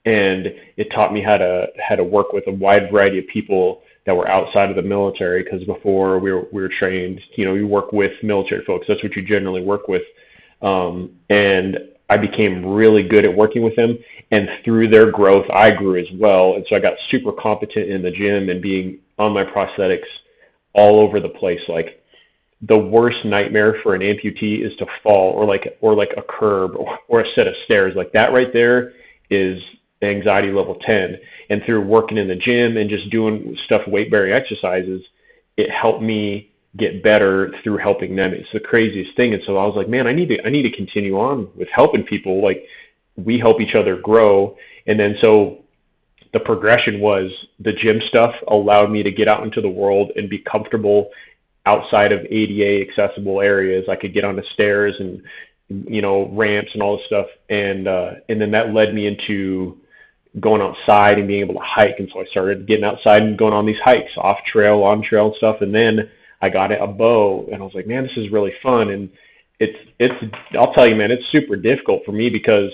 And it taught me how to work with a wide variety of people that were outside of the military, because before we were trained, you work with military folks. That's what you generally work with. And I became really good at working with them, and through their growth, I grew as well. And so I got super competent in the gym and being on my prosthetics all over the place. Like, the worst nightmare for an amputee is to fall, or like a curb, or a set of stairs. Like, that right there is anxiety level 10. And through working in the gym and just doing stuff, weight bearing exercises, it helped me get better through helping them. It's the craziest thing. And so I was like, man, I need to continue on with helping people. Like, we help each other grow. And then so the progression was, the gym stuff allowed me to get out into the world and be comfortable outside of ADA accessible areas. I could get on the stairs and, ramps and all this stuff. And then that led me into going outside and being able to hike. And so I started getting outside and going on these hikes, off trail, on trail and stuff. And then I got a bow, and I was like, man, this is really fun. And I'll tell you, man, it's super difficult for me, because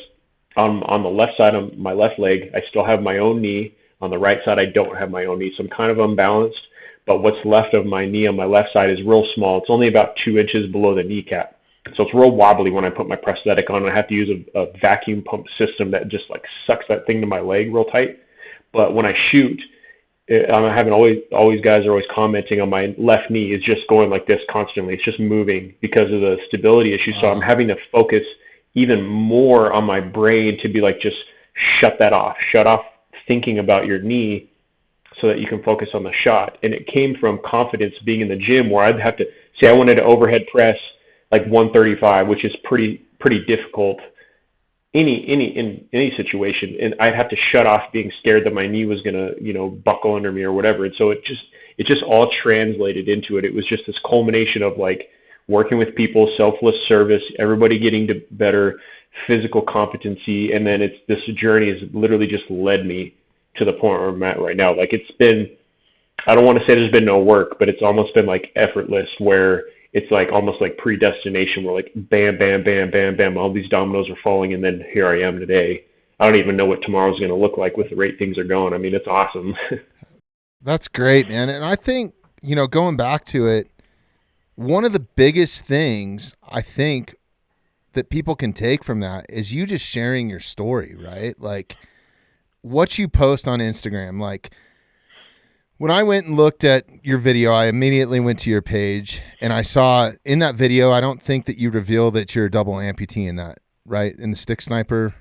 on the left side of my left leg, I still have my own knee. On the right side, I don't have my own knee. So I'm kind of unbalanced, but what's left of my knee on my left side is real small. It's only about 2 inches below the kneecap. So it's real wobbly when I put my prosthetic on. I have to use a vacuum pump system that just like sucks that thing to my leg real tight. But when I shoot, I'm having always guys are always commenting on my left knee is just going like this constantly. It's just moving because of the stability issue. So I'm having to focus even more on my brain to be like, just shut off thinking about your knee, so that you can focus on the shot. And it came from confidence being in the gym, where I'd have to say, I wanted to overhead press like 135, which is pretty difficult in any situation, and I'd have to shut off being scared that my knee was gonna buckle under me or whatever. And so it just all translated into it. It was just this culmination of like working with people, selfless service, everybody getting to better physical competency, and then this journey has literally just led me to the point where I'm at right now. Like, it's been, I don't want to say there's been no work, but it's almost been like effortless, where it's like almost like predestination, where like bam, bam, bam, bam, bam, all these dominoes are falling, and then here I am today. I don't even know what tomorrow's going to look like with the rate things are going. I mean, it's awesome. That's great, man. And I think, going back to it, one of the biggest things I think that people can take from that is you just sharing your story, right? Like, what you post on Instagram. Like, when I went and looked at your video, I immediately went to your page, and I saw in that video, I don't think that you reveal that you're a double amputee in that, right? In the Stick Sniper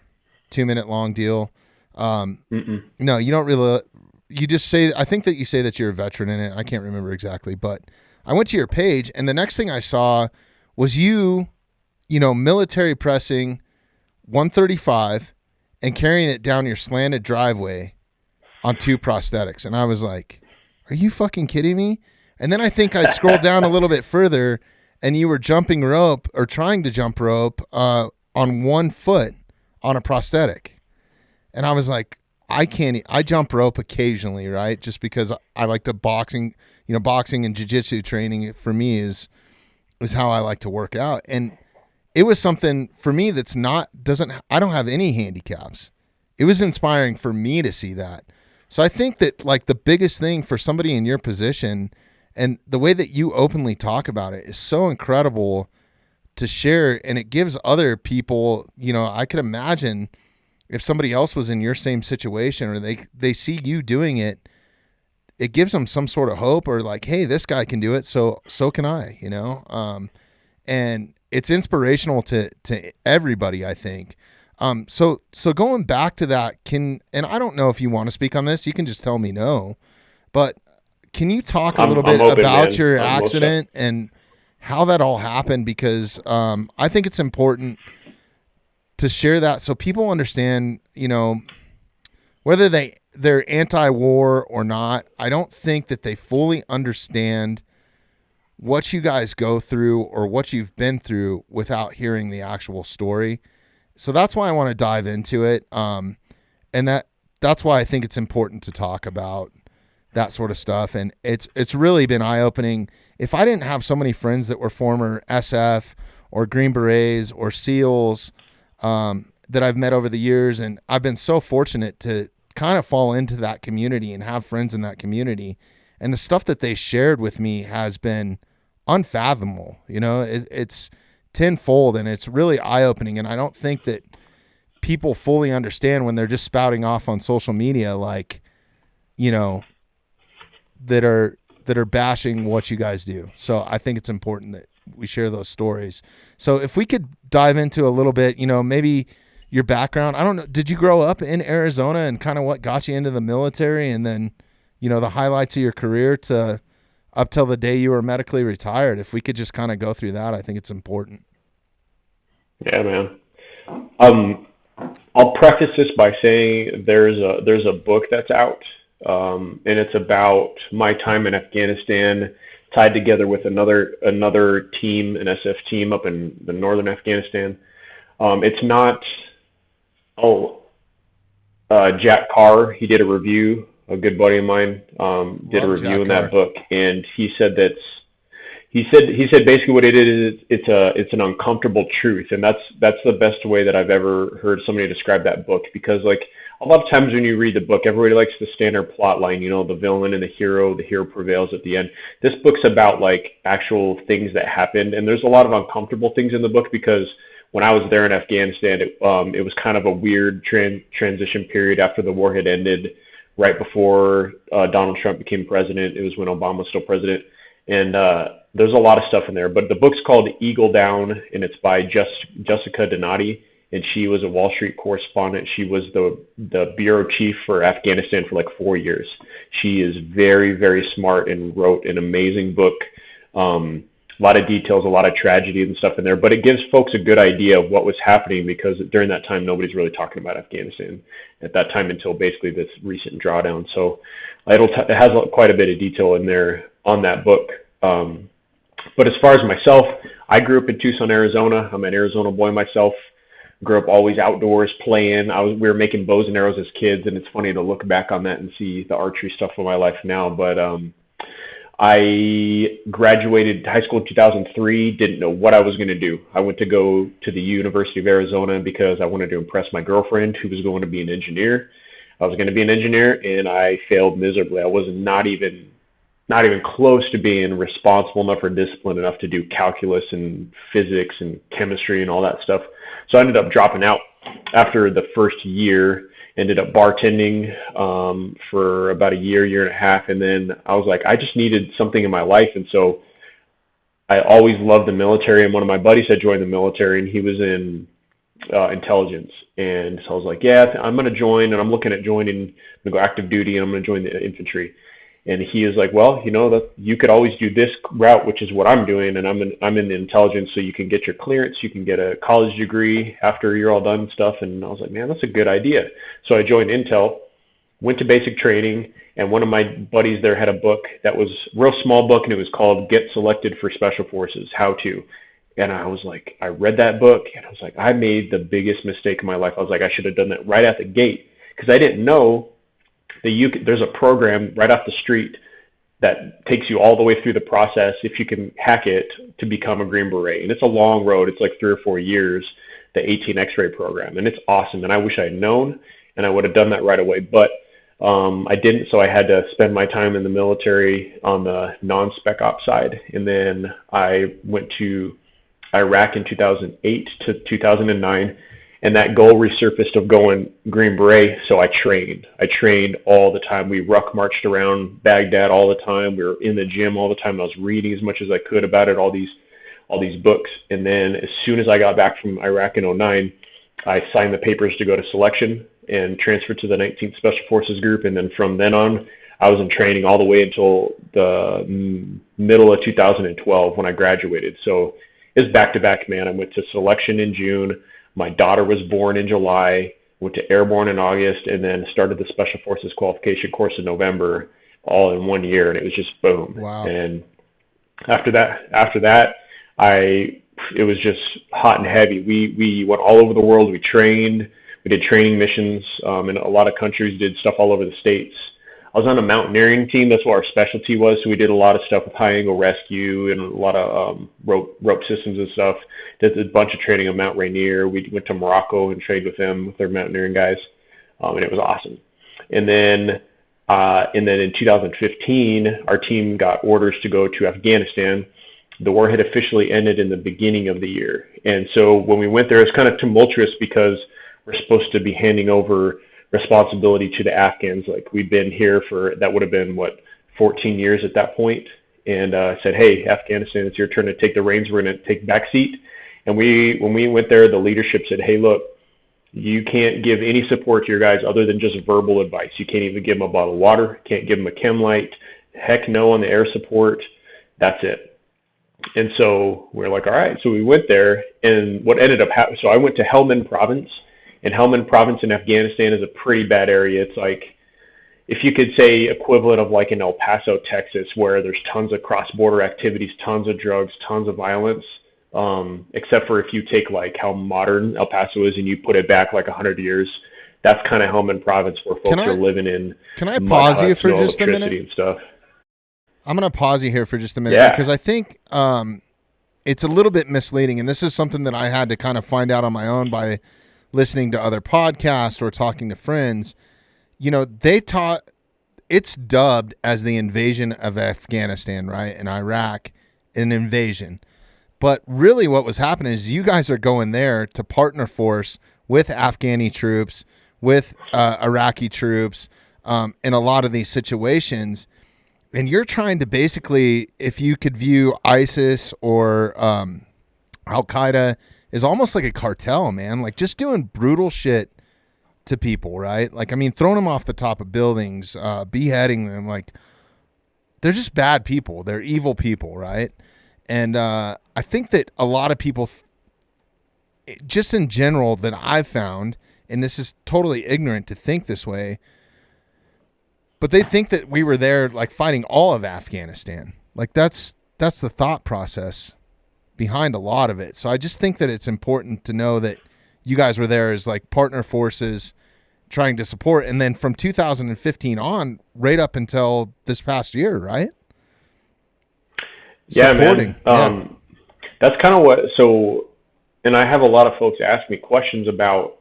2-minute long deal. No, you don't really. You just say, I think that you say that you're a veteran in it. I can't remember exactly, but I went to your page, and the next thing I saw was you military pressing 135 and carrying it down your slanted driveway on 2 prosthetics. And I was like, are you fucking kidding me? And then I think I scrolled down a little bit further, and you were jumping rope, or trying to jump rope on 1 foot on a prosthetic. And I was like, I jump rope occasionally, right? Just because I like to boxing and jiu-jitsu training for me is how I like to work out. And it was something for me I don't have any handicaps. It was inspiring for me to see that. So I think that like the biggest thing for somebody in your position, and the way that you openly talk about it, is so incredible to share. And it gives other people, I could imagine if somebody else was in your same situation, or they see you doing it, it gives them some sort of hope, or like, hey, this guy can do it, so can I, and it's inspirational to everybody, I think. So going back to that, and I don't know if you want to speak on this, you can just tell me no, but can you talk a little bit open, about man. your accident and how that all happened? Because I think it's important to share that so people understand, whether they're anti-war or not, I don't think that they fully understand what you guys go through or what you've been through without hearing the actual story. So that's why I want to dive into it. And that's why I think it's important to talk about that sort of stuff. And it's really been eye-opening. If I didn't have so many friends that were former SF or Green Berets or SEALs that I've met over the years, and I've been so fortunate to kind of fall into that community and have friends in that community, and the stuff that they shared with me has been unfathomable. You know, it's tenfold, and it's really eye-opening. And I don't think that people fully understand when they're just spouting off on social media, like, you know, that are bashing what you guys do. So I think it's important that we share those stories. So if we could dive into a little bit, you know, maybe your background. I don't know. Did you grow up in Arizona, and kind of what got you into the military, and then, you know, the highlights of your career to up till the day you were medically retired? If we could just kind of go through that, I think it's important. Yeah, man. I'll preface this by saying there's a book that's out, and it's about my time in Afghanistan, tied together with another team, an SF team up in the northern Afghanistan. It's not. Jack Carr, he did a review. A good buddy of mine did a review in that book, and he said basically what it is. It's an uncomfortable truth, and that's the best way that I've ever heard somebody describe that book. Because like a lot of times when you read the book, everybody likes the standard plot line, you know, the villain and the hero prevails at the end. This book's about like actual things that happened, and there's a lot of uncomfortable things in the book because when I was there in Afghanistan, it was kind of a weird transition period after the war had ended, right before Donald Trump became president. It was when Obama was still president. And there's a lot of stuff in there. But the book's called Eagle Down, and it's by Jessica Donati. And she was a Wall Street correspondent. She was the bureau chief for Afghanistan for like 4 years. She is very, very smart and wrote an amazing book. A lot of details, a lot of tragedy and stuff in there, but it gives folks a good idea of what was happening, because during that time, nobody's really talking about Afghanistan at that time until basically this recent drawdown. So it has quite a bit of detail in there on that book. But as far as myself, I grew up in Tucson, Arizona. I'm an Arizona boy myself. Grew up always outdoors playing. We were making bows and arrows as kids, and it's funny to look back on that and see the archery stuff in my life now. But I graduated high school in 2003, didn't know what I was going to do. I went to go to the University of Arizona because I wanted to impress my girlfriend, who was going to be an engineer. I was going to be an engineer, and I failed miserably. I was not even close to being responsible enough or disciplined enough to do calculus and physics and chemistry and all that stuff. So I ended up dropping out after the first year. Ended up bartending for about a year and a half, and then I was like, I just needed something in my life. And so I always loved the military, and one of my buddies had joined the military, and he was in intelligence. And so I was like, yeah, I'm going to join, and I'm looking at joining. I'm going to go active duty, and I'm going to join the infantry. And he is like, well, you know, that you could always do this route, which is what I'm doing, and I'm in the intelligence, so you can get your clearance, you can get a college degree after you're all done and stuff. And I was like, man, that's a good idea. So I joined Intel, went to basic training, and one of my buddies there had a book that was a real small book, and it was called Get Selected for Special Forces, How To. And I was like, I read that book, and I was like, I made the biggest mistake in my life. I was like, I should have done that right out the gate, because I didn't know there's a program right off the street that takes you all the way through the process, if you can hack it, to become a Green Beret. And it's a long road. It's like 3 or 4 years, the 18 X-ray program. And it's awesome. And I wish I had known, and I would have done that right away. But I didn't, so I had to spend my time in the military on the non-spec op side. And then I went to Iraq in 2008 to 2009. And that goal resurfaced of going Green Beret, so I trained. I trained all the time. We ruck marched around Baghdad all the time. We were in the gym all the time. I was reading as much as I could about it, all these books. And then as soon as I got back from Iraq in 2009, I signed the papers to go to selection and transferred to the 19th Special Forces Group. And then from then on, I was in training all the way until the middle of 2012 when I graduated. So it was back-to-back, man. I went to selection in June. My daughter was born in July. went to Airborne in August, and then started the Special Forces qualification course in November, all in 1 year, and it was just boom. Wow. And after that, it was just hot and heavy. We went all over the world. We trained. We did training missions in a lot of countries. Did stuff all over the states. I was on a mountaineering team. That's what our specialty was. So we did a lot of stuff with high angle rescue and a lot of rope systems and stuff. Did a bunch of training on Mount Rainier. We went to Morocco and trained with them, with their mountaineering guys, and it was awesome. And then in 2015, our team got orders to go to Afghanistan. The war had officially ended in the beginning of the year. And so when we went there, it was kind of tumultuous because we're supposed to be handing over responsibility to the Afghans. Like, we'd been here that would have been 14 years at that point. And said, hey, Afghanistan, it's your turn to take the reins. We're going to take back seat. And when we went there, the leadership said, hey, look, you can't give any support to your guys other than just verbal advice. You can't even give them a bottle of water. Can't give them a chem light. Heck no on the air support. That's it. And so we're like, all right. So we went there, and what ended up happening, so I went to Helmand Province, and Helmand Province in Afghanistan is a pretty bad area. It's like, if you could say equivalent of like in El Paso, Texas, where there's tons of cross-border activities, tons of drugs, tons of violence, except for if you take like how modern El Paso is and you put it back like 100 years. That's kind of Helmand Province where folks are living in. Can I pause you for just a minute? And stuff. I'm going to pause you here for just a minute, Yeah. because I think it's a little bit misleading, and this is something that I had to kind of find out on my own by listening to other podcasts or talking to friends. You know, it's dubbed as the invasion of Afghanistan, right? And Iraq, an invasion. But really what was happening is you guys are going there to partner force with Afghani troops, with Iraqi troops, in a lot of these situations. And you're trying to basically, if you could view ISIS or Al-Qaeda is almost like a cartel, man. Like, just doing brutal shit to people, right? Like, I mean, throwing them off the top of buildings, beheading them. Like, they're just bad people. They're evil people, right? And I think that a lot of people, just in general, that I've found, and this is totally ignorant to think this way, but they think that we were there like fighting all of Afghanistan. Like, that's the thought process behind a lot of it. So I just think that it's important to know that you guys were there as like partner forces trying to support. And then from 2015 on, right up until this past year, right? Yeah, supporting. Man. That's kind of and I have a lot of folks ask me questions about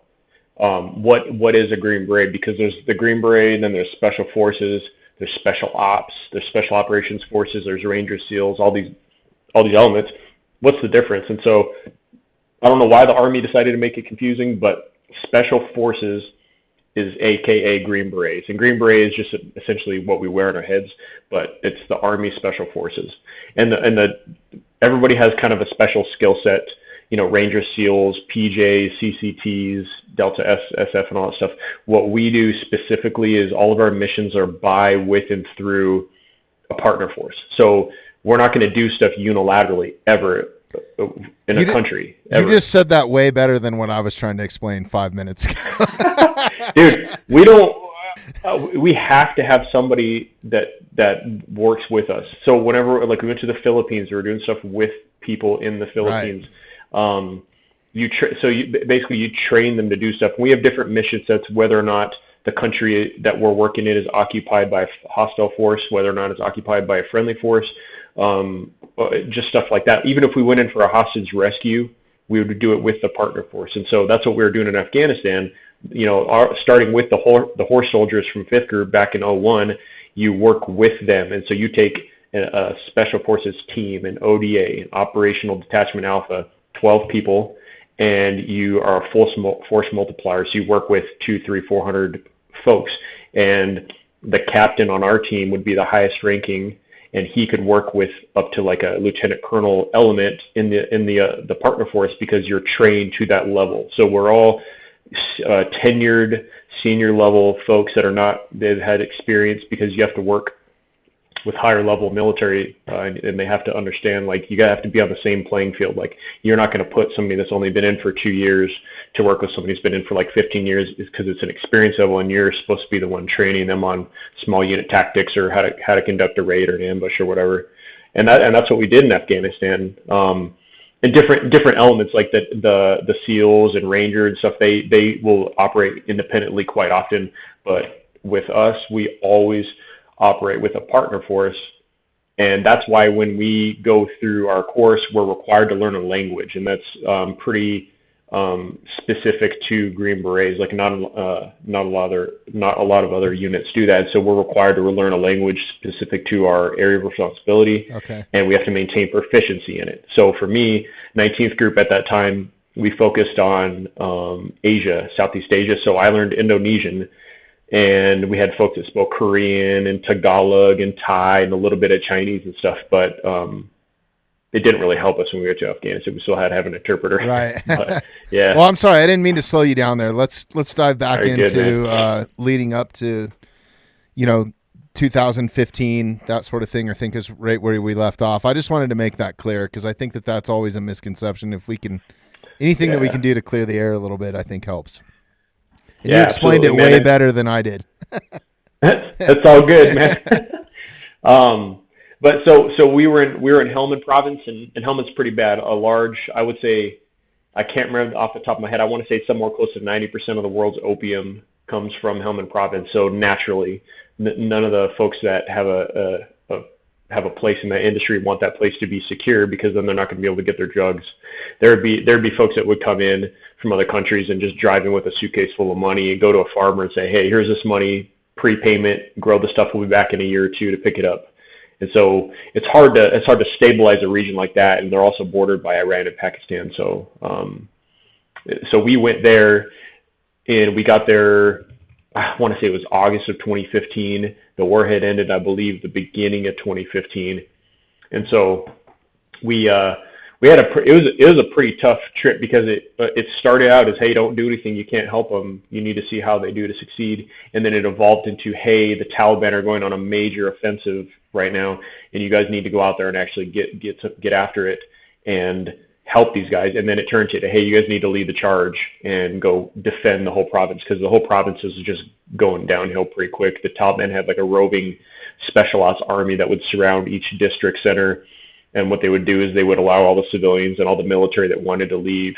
what is a Green Beret, because there's the Green Beret, and then there's Special Forces, there's Special Ops, there's Special Operations Forces, there's Ranger SEALs, all these elements. What's the difference? And so I don't know why the Army decided to make it confusing, but Special Forces is AKA Green Berets. And Green Beret is just essentially what we wear on our heads, but it's the Army Special Forces. And everybody has kind of a special skill set, you know, Ranger SEALs, PJs, CCTs, Delta SF, and all that stuff. What we do specifically is all of our missions are by, with, and through a partner force. So we're not going to do stuff unilaterally ever in a country. Ever. You just said that way better than what I was trying to explain 5 minutes ago. Dude, we don't. We have to have somebody that works with us. So whenever, like, we went to the Philippines, we were doing stuff with people in the Philippines. Right. You train them to do stuff. We have different mission sets, whether or not the country that we're working in is occupied by a hostile force, whether or not it's occupied by a friendly force, just stuff like that. Even if we went in for a hostage rescue, we would do it with the partner force. And so that's what we were doing in Afghanistan. You know, starting with the horse soldiers from 5th Group back in 01, you work with them. And so you take a Special Forces team, an ODA, an Operational Detachment Alpha, 12 people, and you are a force multiplier. So you work with 200, 300, 400 folks. And the captain on our team would be the highest ranking, and he could work with up to like a lieutenant colonel element in the partner force, because you're trained to that level. So we're all tenured senior level folks they've had experience, because you have to work with higher level military, and they have to understand, like, you have to be on the same playing field. Like, you're not going to put somebody that's only been in for 2 years to work with somebody who's been in for like 15 years is because it's an experience level, and you're supposed to be the one training them on small unit tactics or how to conduct a raid or an ambush or whatever. And that's what we did in Afghanistan. And different elements like the SEALs and Ranger and stuff, they will operate independently quite often. But with us, we always operate with a partner force. And that's why when we go through our course, we're required to learn a language, and that's pretty specific to Green Berets. Like not a lot of other units do that. So we're required to learn a language specific to our area of responsibility, okay, and we have to maintain proficiency in it. So for me, 19th Group at that time, we focused on Asia, Southeast Asia. So I learned Indonesian, and we had folks that spoke Korean and Tagalog and Thai and a little bit of Chinese and stuff, but it didn't really help us when we went to Afghanistan. We still had to have an interpreter. Right. But, yeah. Well, I'm sorry, I didn't mean to slow you down there. Let's dive back Very into good, leading up to, 2015, that sort of thing. I think is right where we left off. I just wanted to make that clear because I think that's always a misconception. If we can, anything that we can do to clear the air a little bit, I think helps. And you explained it way better than I did. That's all good, man. But so we were in Helmand province, and Helmand's pretty bad. A large, I would say, I can't remember off the top of my head. I want to say somewhere close to 90% of the world's opium comes from Helmand province. So naturally, none of the folks that have a place in that industry want that place to be secure, because then they're not going to be able to get their drugs. There'd be folks that would come in from other countries and just drive in with a suitcase full of money and go to a farmer and say, hey, here's this money, prepayment, grow the stuff, we'll be back in a year or two to pick it up. And so it's hard to stabilize a region like that, and they're also bordered by Iran and Pakistan. So we went there, and we got there, I want to say it was August of 2015. The war had ended, I believe, the beginning of 2015. And so we had it was a pretty tough trip, because it started out as, hey, don't do anything, you can't help them, you need to see how they do to succeed. And then it evolved into, hey, the Taliban are going on a major offensive right now, and you guys need to go out there and actually get after it and help these guys. And then it turned to, hey, you guys need to lead the charge and go defend the whole province, because the whole province is just going downhill pretty quick. The Taliban had like a roving special ops army that would surround each district center. And what they would do is they would allow all the civilians and all the military that wanted to leave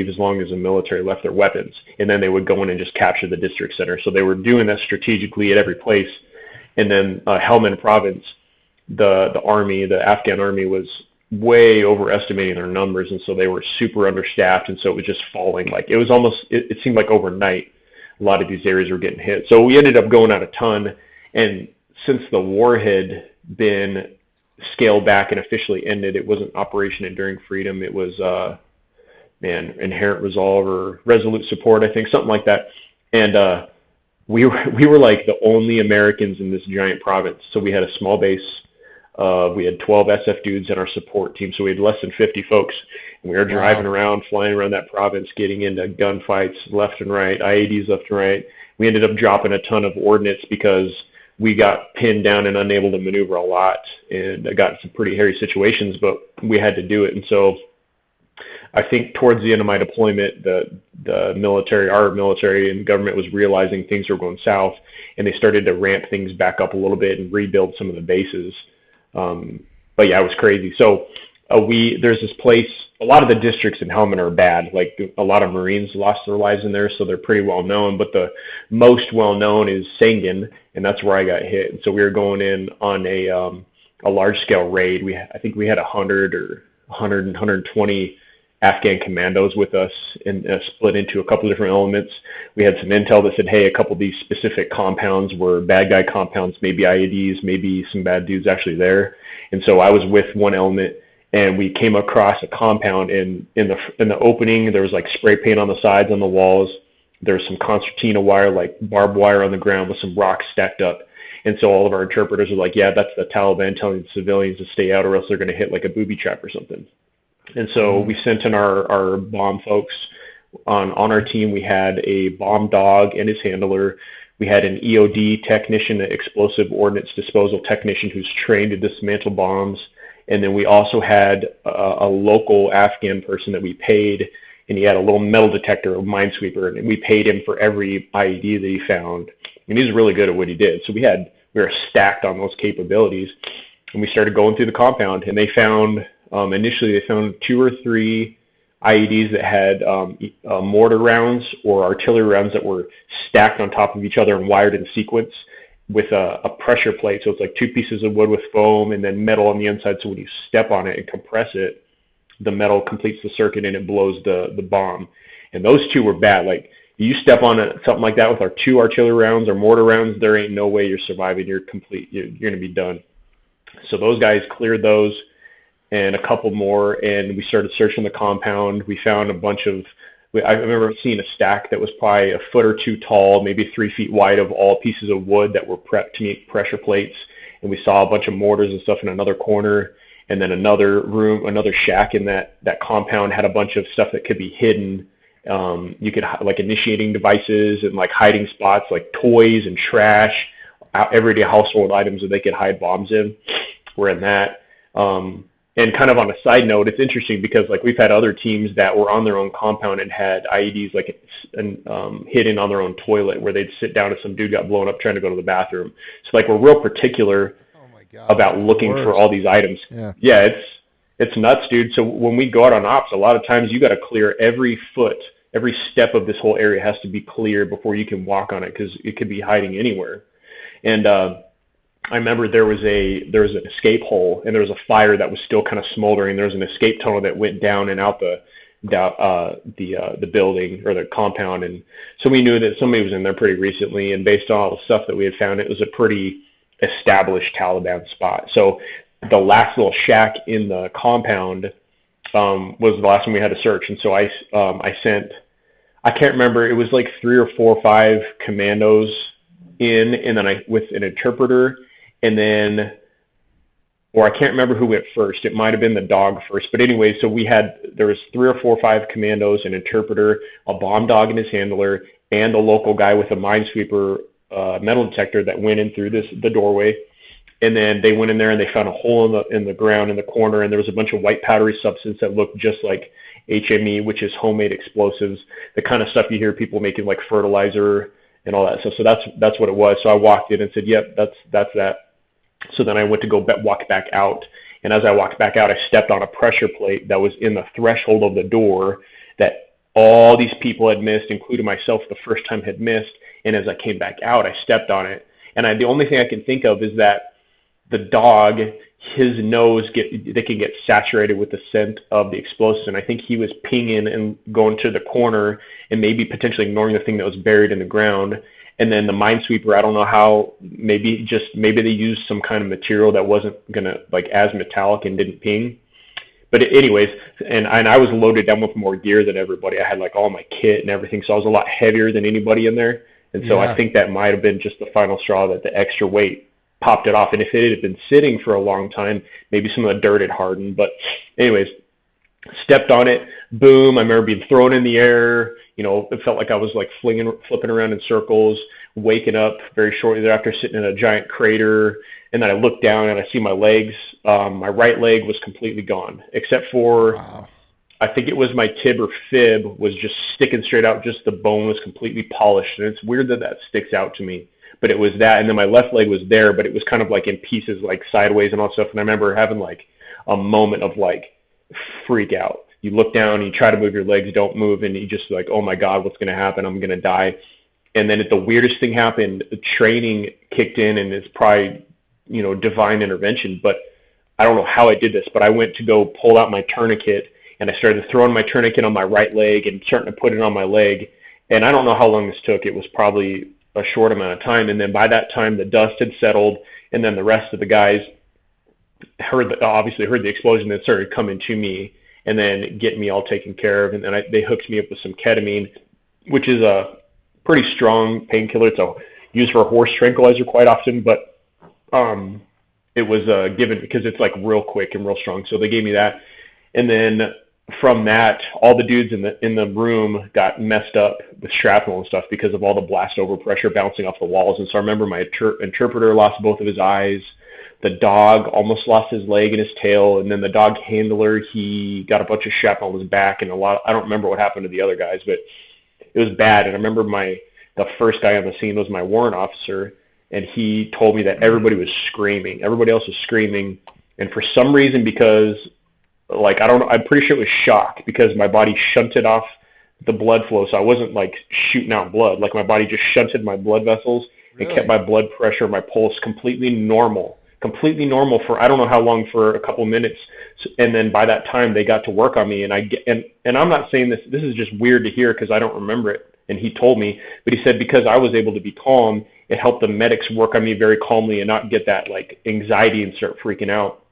as long as the military left their weapons. And then they would go in and just capture the district center. So they were doing that strategically at every place. And then Helmand province, the army, the Afghan army, was way overestimating their numbers. And so they were super understaffed. And so it was just falling. Like, it was almost, it seemed like overnight, a lot of these areas were getting hit. So we ended up going out a ton. And since the war had been scaled back and officially ended, it wasn't Operation Enduring Freedom. It was, Inherent Resolve or Resolute Support, I think, something like that. And we were like the only Americans in this giant province. So we had a small base. We had 12 SF dudes in our support team. So we had less than 50 folks. And we were driving around, flying around that province, getting into gunfights left and right, IEDs left and right. We ended up dropping a ton of ordnance because we got pinned down and unable to maneuver a lot, and I got in some pretty hairy situations, but we had to do it. And so I think towards the end of my deployment, the military, our military and government, was realizing things were going south, and they started to ramp things back up a little bit and rebuild some of the bases. But yeah, it was crazy. So there's this place, a lot of the districts in Helmand are bad. Like, a lot of Marines lost their lives in there, so they're pretty well known. But the most well known is Sangin, and that's where I got hit. And so we were going in on a large scale raid. I think we had 100 or 120 Afghan commandos with us, and split into a couple of different elements. We had some intel that said, hey, a couple of these specific compounds were bad guy compounds, maybe IEDs, maybe some bad dudes actually there. And so I was with one element, and we came across a compound, and in the opening, there was like spray paint on the sides, on the walls. There's some concertina wire, like barbed wire on the ground with some rocks stacked up. And so all of our interpreters are like, yeah, that's the Taliban telling the civilians to stay out, or else they're going to hit like a booby trap or something. And so we sent in our bomb folks. On our team, we had a bomb dog and his handler. We had an EOD technician, an explosive ordnance disposal technician, who's trained to dismantle bombs. And then we also had a local Afghan person that we paid. and he had a little metal detector, a minesweeper, and we paid him for every IED that he found. And he's really good at what he did. So we were stacked on those capabilities, and we started going through the compound, and they found, initially they found 2 or 3 IEDs that had mortar rounds or artillery rounds that were stacked on top of each other and wired in sequence with a pressure plate. So it's like 2 pieces of wood with foam and then metal on the inside. So when you step on it and compress it, the metal completes the circuit and it blows the bomb. And those 2 were bad. Like, you step on something like that with our 2 artillery rounds or mortar rounds, there ain't no way you're surviving. You're complete. You're going to be done. So those guys cleared those and a couple more, and we started searching the compound. We found a bunch of, I remember seeing a stack that was probably a foot or 2 tall, maybe 3 feet wide, of all pieces of wood that were prepped to meet pressure plates. And we saw a bunch of mortars and stuff in another corner. And then another room, another shack in that compound had a bunch of stuff that could be hidden. You could, like, initiating devices and like hiding spots, like toys and trash, everyday household items that they could hide bombs in. We're in that. And kind of on a side note, it's interesting because, like, we've had other teams that were on their own compound and had IEDs like hidden on their own toilet, where they'd sit down and some dude got blown up trying to go to the bathroom. So, like, we're real particular about looking for all these items. Yeah, it's nuts, dude. So when we go out on ops, a lot of times you got to clear every step of this whole area has to be cleared before you can walk on it, because it could be hiding anywhere. And I remember there was an escape hole, and there was a fire that was still kind of smoldering. There was an escape tunnel that went down and out the building or the compound, and so we knew that somebody was in there pretty recently. And based on all the stuff that we had found, it was a pretty established Taliban spot. So the last little shack in the compound was the last one we had to search. And so I sent, I can't remember, it was like 3 or 4 or 5 commandos in, and then with an interpreter, and then, or I can't remember who went first. It might have been the dog first. But anyway, so there was 3 or 4 or 5 commandos, an interpreter, a bomb dog and his handler, and a local guy with a minesweeper metal detector that went in through the doorway. And then they went in there and they found a hole in the ground in the corner, and there was a bunch of white powdery substance that looked just like HME, which is homemade explosives, the kind of stuff you hear people making, like fertilizer and all that stuff. So that's what it was. So I walked in and said, yep, that's that. So then I went to go walk back out, and as I walked back out, I stepped on a pressure plate that was in the threshold of the door that all these people had missed, including myself the first time had missed. And as I came back out, I stepped on it. And the only thing I can think of is that the dog, his nose, they can get saturated with the scent of the explosives. And I think he was pinging and going to the corner and maybe potentially ignoring the thing that was buried in the ground. And then the minesweeper, I don't know how, maybe they used some kind of material that wasn't gonna, like, as metallic and didn't ping. But anyways, and I was loaded down with more gear than everybody. I had, like, all my kit and everything, so I was a lot heavier than anybody in there. And so I think that might have been just the final straw, that the extra weight popped it off. And if it had been sitting for a long time, maybe some of the dirt had hardened. But anyways, stepped on it, boom. I remember being thrown in the air. You know, it felt like I was like flipping around in circles, waking up very shortly thereafter, sitting in a giant crater. And then I looked down and I see my legs. My right leg was completely gone, except for, I think it was my tib or fib was just sticking straight out. Just the bone was completely polished. And it's weird that sticks out to me. But it was that, and then my left leg was there, but it was kind of like in pieces, like sideways and all stuff. And I remember having like a moment of like freak out. You look down, and you try to move your legs, don't move, and you just like, oh my God, what's going to happen? I'm going to die. And then the weirdest thing happened. Training kicked in, and it's probably, you know, divine intervention. But I don't know how I did this, but I went to go pull out my tourniquet, and I started throwing my tourniquet on my right leg and starting to put it on my leg. And I don't know how long this took. It was probably a short amount of time. And then by that time, the dust had settled, and then the rest of the guys obviously heard the explosion and started coming to me and then getting me all taken care of. And then they hooked me up with some ketamine, which is a pretty strong painkiller. It's used for a horse tranquilizer quite often, but it was given because it's like real quick and real strong. So they gave me that. And then from that, all the dudes in the room got messed up with shrapnel and stuff because of all the blast over pressure bouncing off the walls. And so I remember my interpreter lost both of his eyes. The dog almost lost his leg and his tail, and then the dog handler, he got a bunch of shrapnel on his back, and I don't remember what happened to the other guys, but it was bad. And I remember the first guy on the scene was my warrant officer, and he told me that everybody was screaming. Everybody else was screaming, and for some reason, because like, I don't know, I'm pretty sure it was shock, because my body shunted off the blood flow, so I wasn't like shooting out blood. Like, my body just shunted my blood vessels and kept my blood pressure, my pulse completely normal for I don't know how long, for a couple minutes. And then by that time they got to work on me, and I'm not saying this is just weird to hear because I don't remember it, and he told me, but he said because I was able to be calm, it helped the medics work on me very calmly and not get that like anxiety and start freaking out.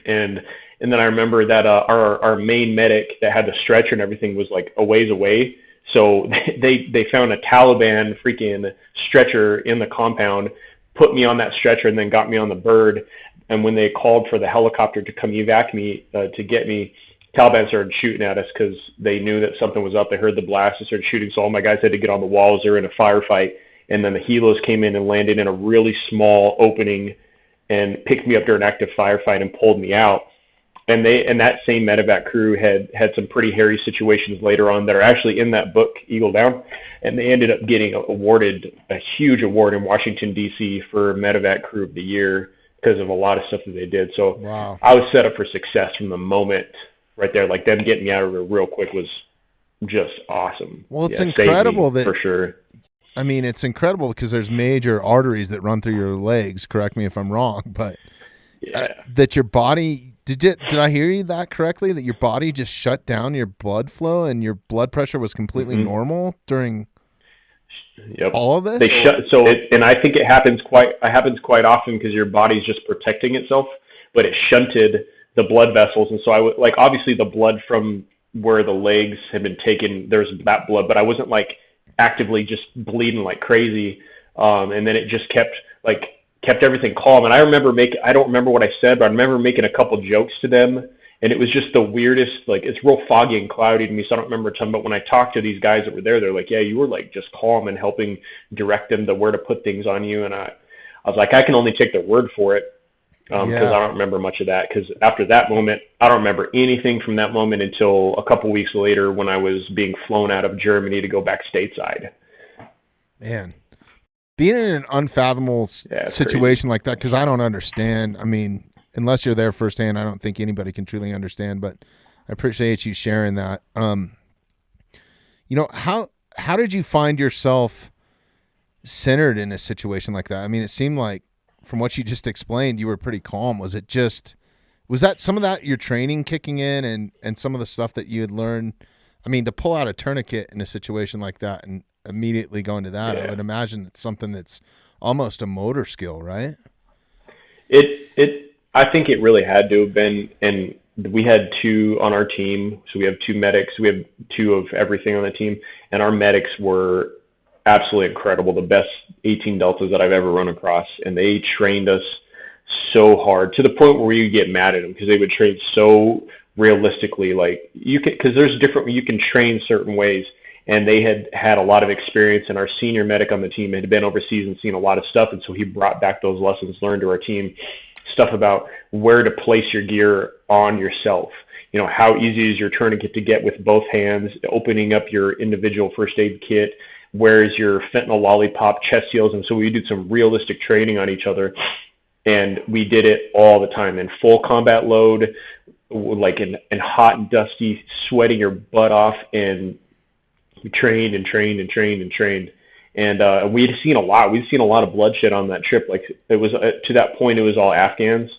And then I remember that our main medic that had the stretcher and everything was like a ways away. So they found a Taliban freaking stretcher in the compound, put me on that stretcher, and then got me on the bird. And when they called for the helicopter to come evac me to get me, Taliban started shooting at us because they knew that something was up. They heard the blast and started shooting. So all my guys had to get on the walls. They were in a firefight. And then the helos came in and landed in a really small opening and picked me up during an active firefight and pulled me out. And that same medevac crew had some pretty hairy situations later on that are actually in that book, Eagle Down. And they ended up getting awarded a huge award in Washington, D.C. for Medevac Crew of the Year because of a lot of stuff that they did. So wow. I was set up for success from the moment right there. Like, them getting me out of there real quick was just awesome. Well, it's incredible that, for sure. I mean, it's incredible because there's major arteries that run through your legs. Correct me if I'm wrong, but that your body... Did I hear you that correctly? That your body just shut down your blood flow and your blood pressure was completely normal during all of this? And I think it happens quite often because your body's just protecting itself, but it shunted the blood vessels, and so I would like, obviously the blood from where the legs had been taken, there's that blood, but I wasn't like actively just bleeding like crazy, and then it just kept everything calm. And I don't remember what I said, but I remember making a couple jokes to them, and it was just the weirdest, like, it's real foggy and cloudy to me, so I don't remember a ton, but when I talked to these guys that were there, they're like, yeah, you were like just calm and helping direct them to where to put things on you. And I was like, I can only take their word for it, because I don't remember much of that, because after that moment, I don't remember anything from that moment until a couple weeks later when I was being flown out of Germany to go back stateside. Man. Being in an unfathomable situation like that, because I don't understand. I mean, unless you're there firsthand, I don't think anybody can truly understand. But I appreciate you sharing that. How did you find yourself centered in a situation like that? I mean, it seemed like from what you just explained, you were pretty calm. Was that some of that your training kicking in and some of the stuff that you had learned? I mean, to pull out a tourniquet in a situation like that and immediately go into that, I would imagine it's something that's almost a motor skill, right? I think it really had to have been, and we had two on our team, so we have two medics, we have two of everything on the team, and our medics were absolutely incredible, the best 18 Deltas that I've ever run across, and they trained us so hard to the point where you get mad at them because they would train so realistically, like because there's you can train certain ways. And they had a lot of experience, and our senior medic on the team had been overseas and seen a lot of stuff, and so he brought back those lessons learned to our team, stuff about where to place your gear on yourself, how easy is your tourniquet to get with both hands, opening up your individual first aid kit, where is your fentanyl lollipop, chest seals, and so we did some realistic training on each other, and we did it all the time in full combat load, like in hot and dusty, sweating your butt off, and we trained and trained and trained and trained. And we'd seen a lot. We'd seen a lot of bloodshed on that trip. Like, it was to that point, it was all Afghans.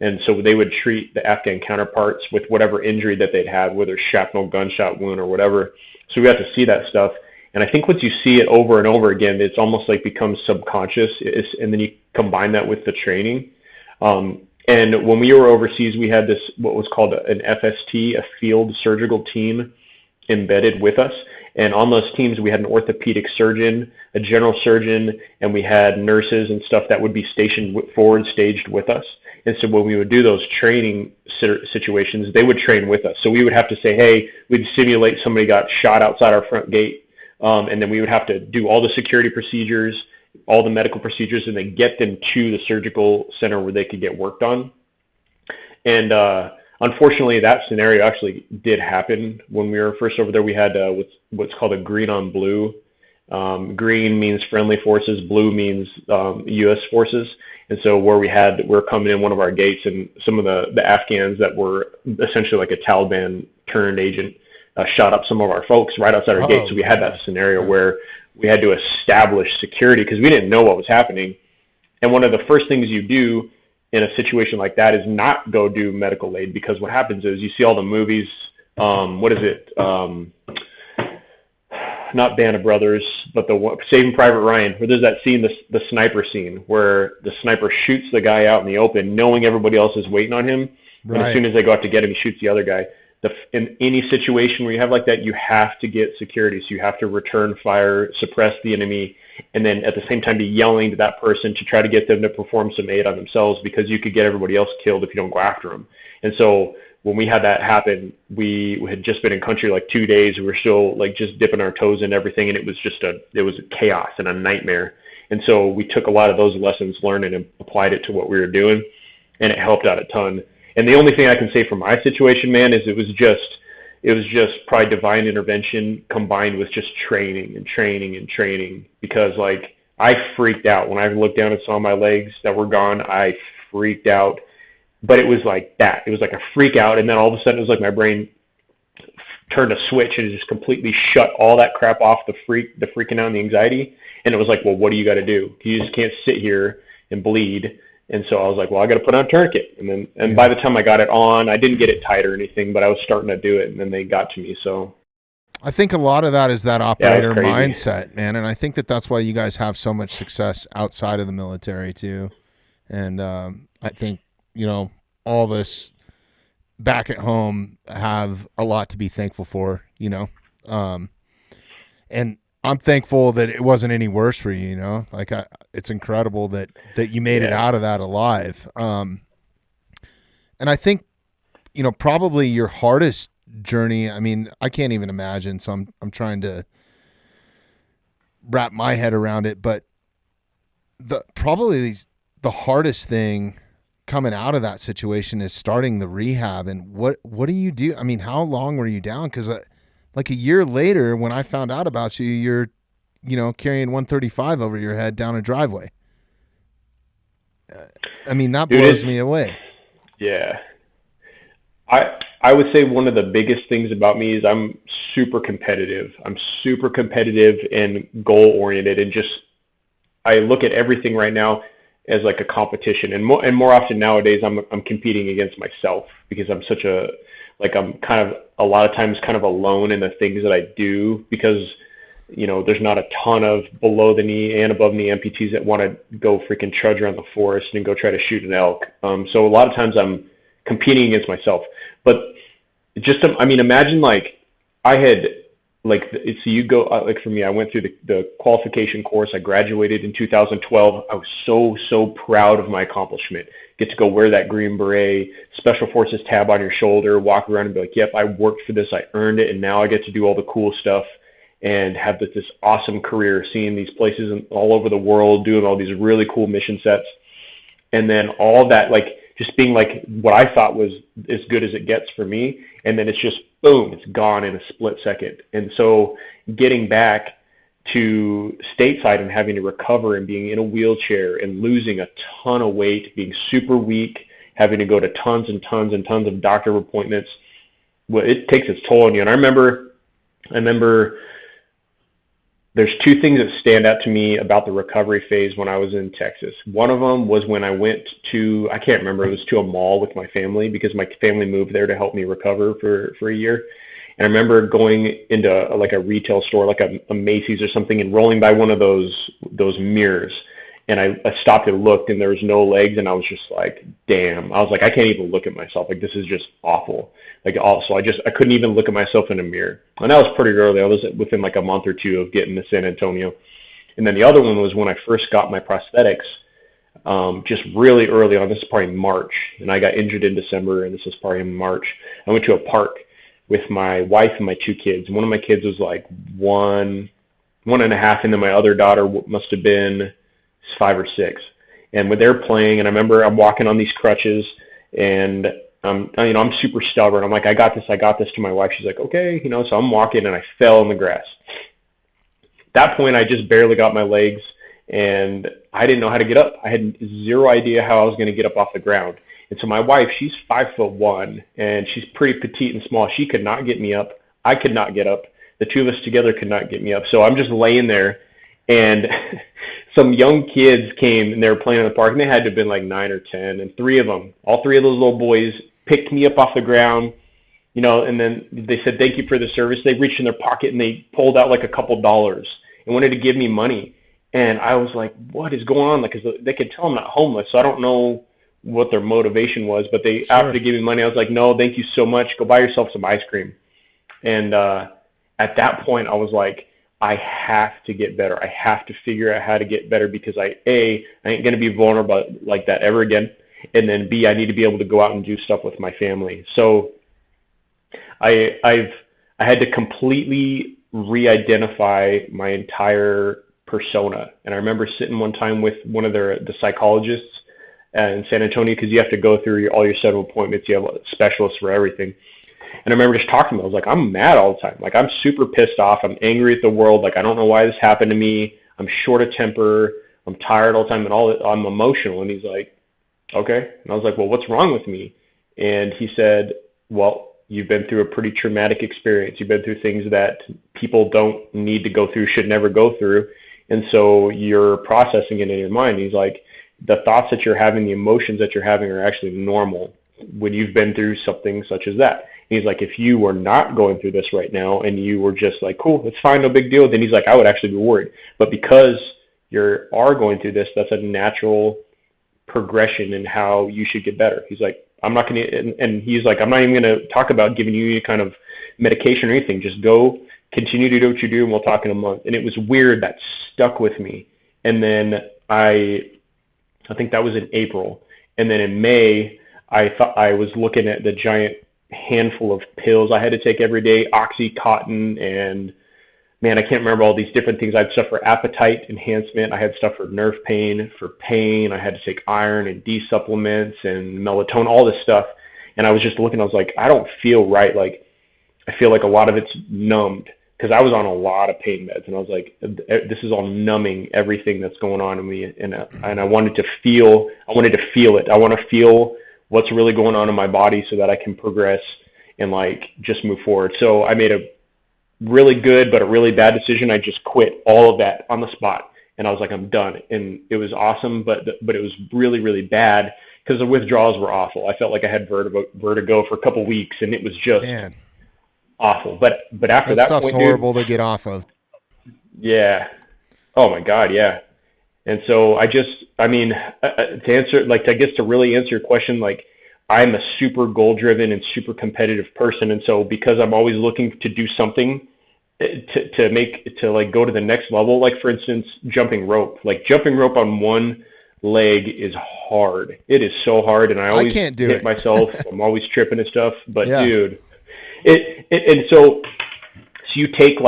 And so they would treat the Afghan counterparts with whatever injury that they'd had, whether shrapnel, gunshot wound, or whatever. So we got to see that stuff. And I think once you see it over and over again, it's almost like becomes subconscious. And then you combine that with the training. And when we were overseas, we had this, what was called an FST, a field surgical team embedded with us. And on those teams, we had an orthopedic surgeon, a general surgeon, and we had nurses and stuff that would be stationed forward staged with us. And so when we would do those training situations, they would train with us. So we would have to say, hey, we'd simulate somebody got shot outside our front gate, and then we would have to do all the security procedures all the medical procedures, and then get them to the surgical center where they could get worked on. And unfortunately, that scenario actually did happen when we were first over there. We had what's called a green on blue. Green means friendly forces, blue means U.S. forces. And so we're coming in one of our gates, and some of the Afghans that were essentially like a Taliban turned agent shot up some of our folks right outside our gate. So we had that scenario where we had to establish security because we didn't know what was happening. And one of the first things you do in a situation like that is not go do medical aid, because what happens is you see all the movies, what is it? Not Band of Brothers, but the Saving Private Ryan, where there's that scene, the sniper scene, where the sniper shoots the guy out in the open, knowing everybody else is waiting on him. Right. And as soon as they go out to get him, he shoots the other guy. In any situation where you have like that, you have to get security. So you have to return fire, suppress the enemy, and then at the same time be yelling to that person to try to get them to perform some aid on themselves, because you could get everybody else killed if you don't go after them. And so when we had that happen, we had just been in country like 2 days. We were still like just dipping our toes in everything, and it was a chaos and a nightmare. And so we took a lot of those lessons learned and applied it to what we were doing, and it helped out a ton. And the only thing I can say for my situation, man, is it was just probably divine intervention combined with just training and training and training, because like I freaked out when I looked down and saw my legs that were gone. I freaked out. But it was like that. It was like a freak out, and then all of a sudden it was like my brain turned a switch and it just completely shut all that crap off, the freaking out and the anxiety. And it was like, well, what do you got to do? You just can't sit here and bleed. And so I was like, well, I got to put on a tourniquet. And by the time I got it on, I didn't get it tight or anything, but I was starting to do it, and then they got to me. So I think a lot of that is that operator mindset, man. And I think that's why you guys have so much success outside of the military too. And I think, all of us back at home have a lot to be thankful for, and I'm thankful that it wasn't any worse for you, like it's incredible that you made it out of that alive. And I think, probably your hardest journey, I mean, I can't even imagine. So I'm trying to wrap my head around it, but probably the hardest thing coming out of that situation is starting the rehab. And what do you do? I mean, how long were you down? Because like a year later, when I found out about you, you're, carrying 135 over your head down a driveway. I mean, that blows me away. Yeah. I would say one of the biggest things about me is I'm super competitive. I'm super competitive and goal oriented, and I look at everything right now as like a competition, and more often nowadays I'm competing against myself, because I'm I'm kind of a lot of times kind of alone in the things that I do, because there's not a ton of below the knee and above knee amputees that want to go freaking trudge around the forest and go try to shoot an elk. So a lot of times I'm competing against myself. But imagine like I had like, so you go, like for me, I went through the qualification course. I graduated in 2012. I was so proud of my accomplishment. Get to go wear that green beret, special forces tab on your shoulder, walk around and be like, yep, I worked for this. I earned it. And now I get to do all the cool stuff and have this awesome career, seeing these places all over the world, doing all these really cool mission sets. And then all that, like just being like what I thought was as good as it gets for me. And then it's just, boom, it's gone in a split second. And so getting back to stateside and having to recover and being in a wheelchair and losing a ton of weight, being super weak, having to go to tons and tons and tons of doctor appointments, well, it takes its toll on you. And I remember there's two things that stand out to me about the recovery phase when I was in Texas. One of them was when I went to, I can't remember, it was to a mall with my family, because my family moved there to help me recover for a year. And I remember going into like a retail store, like a Macy's or something, and rolling by one of those mirrors. And I stopped and looked, and there was no legs, and I was just like, damn. I was like, I can't even look at myself. Like, this is just awful. Like, also, I couldn't even look at myself in a mirror. And that was pretty early. I was within like a month or two of getting to San Antonio. And then the other one was when I first got my prosthetics, just really early on. This is probably March, and I got injured in December, and this was probably in March. I went to a park with my wife and my two kids. One of my kids was like one and a half, and then my other daughter must have been 5 or 6. And when they're playing, and I remember I'm walking on these crutches, and I'm super stubborn. I'm like, I got this to my wife. She's like, okay, so I'm walking, and I fell in the grass. At that point, I just barely got my legs, and I didn't know how to get up. I had zero idea how I was going to get up off the ground. And so my wife, she's 5'1", and she's pretty petite and small. She could not get me up. I could not get up. The two of us together could not get me up. So I'm just laying there, and some young kids came, and they were playing in the park, and they had to have been like 9 or 10, and all three of those little boys picked me up off the ground, and then they said, thank you for the service. They reached in their pocket, and they pulled out like a couple dollars and wanted to give me money. And I was like, what is going on? Like, 'cause they could tell I'm not homeless, so I don't know what their motivation was, but they after they gave me money, I was like, no, thank you so much. Go buy yourself some ice cream. And at that point, I was like, I have to get better. I have to figure out how to get better, because I ain't going to be vulnerable like that ever again. And then B, I need to be able to go out and do stuff with my family. So I had to completely re-identify my entire persona. And I remember sitting one time with one of the psychologists in San Antonio, because you have to go through all your set of appointments. You have specialists for everything. And I remember just talking to him. I was like, I'm mad all the time. Like, I'm super pissed off. I'm angry at the world. Like, I don't know why this happened to me. I'm short of temper. I'm tired all the time, and I'm emotional. And he's like, okay. And I was like, well, what's wrong with me? And he said, well, you've been through a pretty traumatic experience. You've been through things that people don't need to go through, should never go through. And so you're processing it in your mind. He's like, the thoughts that you're having, the emotions that you're having are actually normal when you've been through something such as that. And he's like, if you were not going through this right now and you were just like, cool, it's fine, no big deal, then he's like, I would actually be worried. But because you are going through this, that's a natural progression in how you should get better. He's like, I'm not going to, and he's like, I'm not even going to talk about giving you any kind of medication or anything. Just go, continue to do what you do, and we'll talk in a month. And it was weird. That stuck with me. And then I think that was in April. And then in May, I thought I was looking at the giant handful of pills I had to take every day, Oxycontin, and man, I can't remember all these different things. I had stuff for appetite enhancement. I had stuff for nerve pain, for pain. I had to take iron and D supplements and melatonin, all this stuff. And I was just looking, I was like, I don't feel right. Like, I feel like a lot of it's numbed, because I was on a lot of pain meds, and I was like, this is all numbing everything that's going on in me. And I wanted to feel it. I want to feel what's really going on in my body so that I can progress and like just move forward. So I made a really good but a really bad decision. I just quit all of that on the spot, and I was like, I'm done. And it was awesome, but it was really, really bad, because the withdrawals were awful. I felt like I had vertigo for a couple weeks, and it was just awful. But after that stuff's point, horrible to get off of. Yeah. Oh my God. Yeah. And so to really answer your question, like, I'm a super goal driven and super competitive person. And so because I'm always looking to do something to go to the next level, like for instance, jumping rope on one leg is hard. It is so hard. And I always can't do hit it myself. I'm always tripping and stuff, but yeah. Dude, and so you take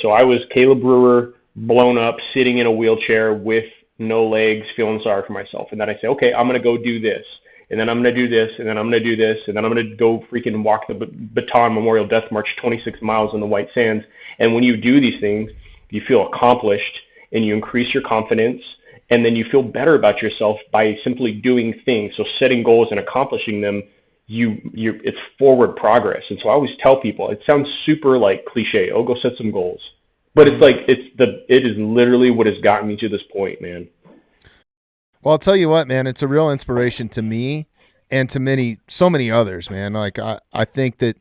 so I was Caleb Brewer, blown up, sitting in a wheelchair with no legs, feeling sorry for myself. And then I say, okay, I'm going to go do this. And then I'm going to do this. And then I'm going to do this. And then I'm going to go freaking walk the Bataan Memorial Death March 26 miles in the White Sands. And when you do these things, you feel accomplished and you increase your confidence. And then you feel better about yourself by simply doing things. So setting goals and accomplishing them, it's forward progress. And so I always tell people, it sounds super like cliche, go set some goals. But it's like, it is literally what has gotten me to this point, man. Well, I'll tell you what, man, it's a real inspiration to me and to so many others, man. Like, I think that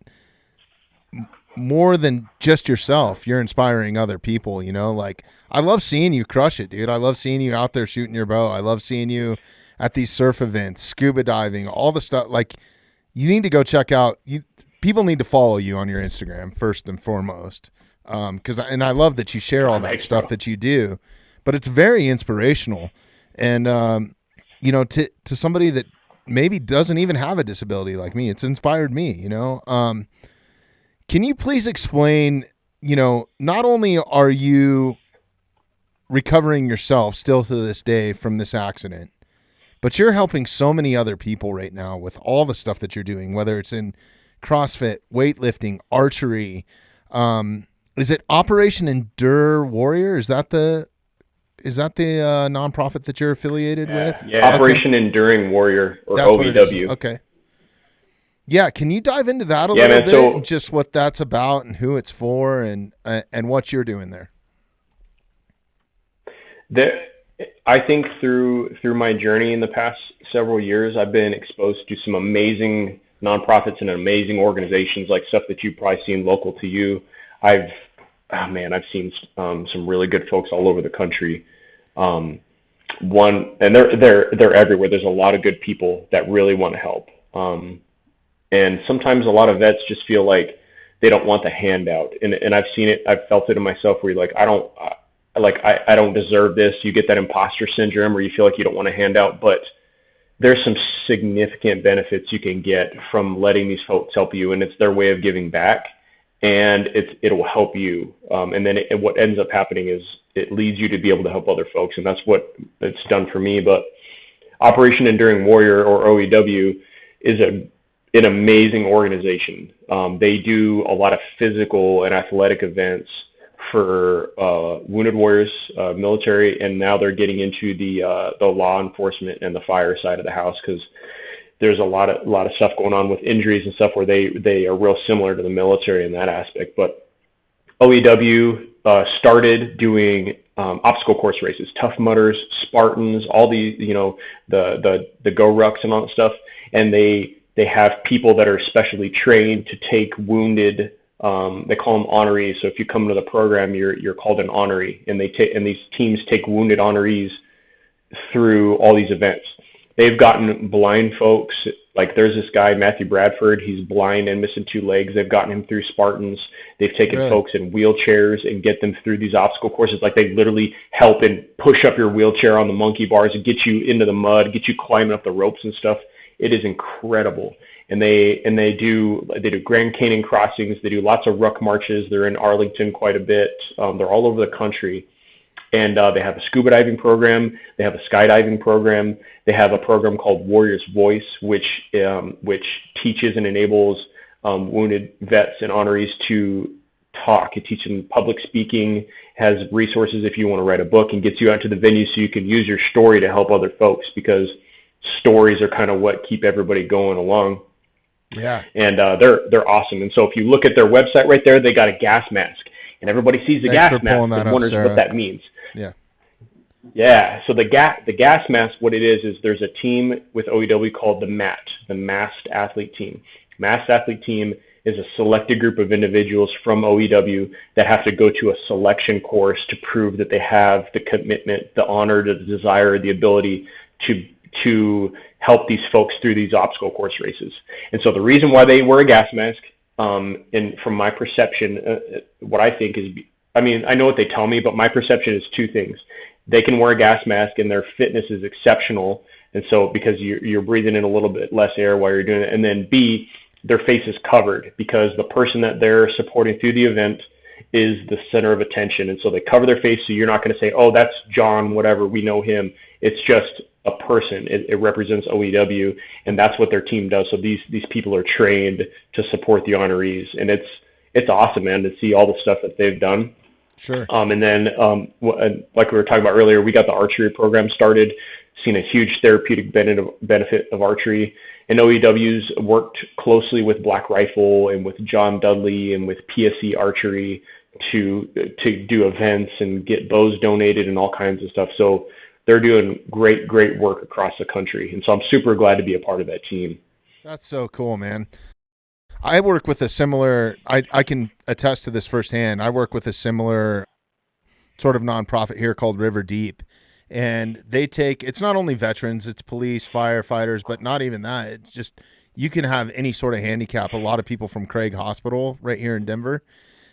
more than just yourself, you're inspiring other people, like, I love seeing you crush it, dude. I love seeing you out there shooting your bow. I love seeing you at these surf events, scuba diving, all the stuff. Like, you need to go check out, people need to follow you on your Instagram first and foremost. And I love that you share all that stuff that you do, but it's very inspirational. And, to somebody that maybe doesn't even have a disability like me, it's inspired me, Can you please explain, not only are you recovering yourself still to this day from this accident, but you're helping so many other people right now with all the stuff that you're doing, whether it's in CrossFit, weightlifting, archery. Is it Operation Endure Warrior? Is that the nonprofit that you're affiliated with? Yeah, Operation Enduring Warrior, or that's OEW. Okay. Yeah, can you dive into that a little bit and just what that's about and who it's for and what you're doing there? I think through my journey in the past several years, I've been exposed to some amazing nonprofits and amazing organizations, like stuff that you've probably seen local to you. I've seen some really good folks all over the country. And they're everywhere. There's a lot of good people that really want to help. And sometimes a lot of vets just feel like they don't want the handout. And I've seen it. I've felt it in myself where you're like, I don't deserve this. You get that imposter syndrome where you feel like you don't want to hand out, but there's some significant benefits you can get from letting these folks help you. And it's their way of giving back, and it'll help you. And then what ends up happening is it leads you to be able to help other folks. And that's what it's done for me. But Operation Enduring Warrior, or OEW, is an amazing organization. They do a lot of physical and athletic events for wounded warriors, military, and now they're getting into the law enforcement and the fire side of the house, because there's a lot of stuff going on with injuries and stuff where they are real similar to the military in that aspect. But OEW started doing obstacle course races, Tough Mudders, Spartans, all the the Go Rucks and all that stuff, and they have people that are specially trained to take wounded. They call them honorees. So if you come to the program, you're called an honoree, and these teams take wounded honorees through all these events. They've gotten blind folks, like there's this guy, Matthew Bradford, he's blind and missing 2 legs. They've gotten him through Spartans. They've taken folks in wheelchairs and get them through these obstacle courses. Like they literally help and push up your wheelchair on the monkey bars and get you into the mud, get you climbing up the ropes and stuff. It is incredible. And they do Grand Canyon crossings. They do lots of ruck marches. They're in Arlington quite a bit. They're all over the country. And they have a scuba diving program. They have a skydiving program. They have a program called Warrior's Voice, which teaches and enables wounded vets and honorees to talk. It teaches them public speaking, has resources if you want to write a book, and gets you out to the venue so you can use your story to help other folks, because stories are kind of what keep everybody going along. Yeah. And they're awesome. And so if you look at their website right there, they got a gas mask, and everybody sees the gas mask and wonders what that means. Yeah. Yeah. So the gas mask, what it is there's a team with OEW called the MAT, the Masked Athlete Team. Masked Athlete Team is a selected group of individuals from OEW that have to go to a selection course to prove that they have the commitment, the honor, the desire, the ability to help these folks through these obstacle course races. And so the reason why they wear a gas mask, and from my perception, what I think is, I know what they tell me, but my perception is 2 things. They can wear a gas mask and their fitness is exceptional. And so because you're breathing in a little bit less air while you're doing it. And then B, their face is covered because the person that they're supporting through the event is the center of attention. And so they cover their face, so you're not going to say, oh, that's John, whatever, we know him. It's just a person. It represents OEW, and that's what their team does. So these people are trained to support the honorees, and it's awesome, man, to see all the stuff that they've done. Sure. And then, like we were talking about earlier, we got the archery program started, seen a huge therapeutic benefit of archery. And OEW's worked closely with Black Rifle and with John Dudley and with PSC Archery to do events and get bows donated and all kinds of stuff. So they're doing great work across the country. And so I'm super glad to be a part of that team. That's so cool, man. I work with a similar, I can attest to this firsthand. I work with a similar sort of nonprofit here called River Deep. And it's not only veterans, it's police, firefighters, but not even that. It's just, you can have any sort of handicap. A lot of people from Craig Hospital right here in Denver.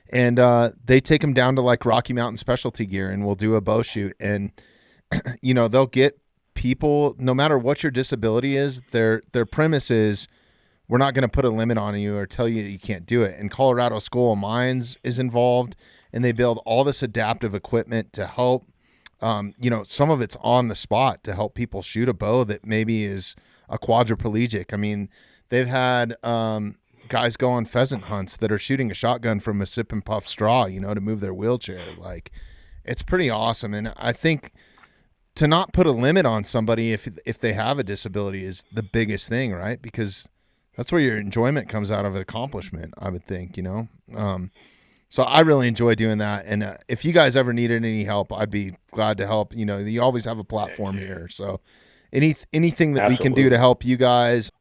And they take them down to like Rocky Mountain Specialty Gear, and we'll do a bow shoot. And, they'll get people, no matter what your disability is, their premise is, we're not going to put a limit on you or tell you that you can't do it. And Colorado School of Mines is involved, and they build all this adaptive equipment to help some of it's on the spot to help people shoot a bow that maybe is a quadriplegic. I mean, they've had guys go on pheasant hunts that are shooting a shotgun from a sip and puff straw, to move their wheelchair. Like, it's pretty awesome. And I think to not put a limit on somebody if they have a disability is the biggest thing, right? Because that's where your enjoyment comes out of accomplishment, I would think, So I really enjoy doing that. And if you guys ever needed any help, I'd be glad to help. You always have a platform here. So anything that we can do to help you guys,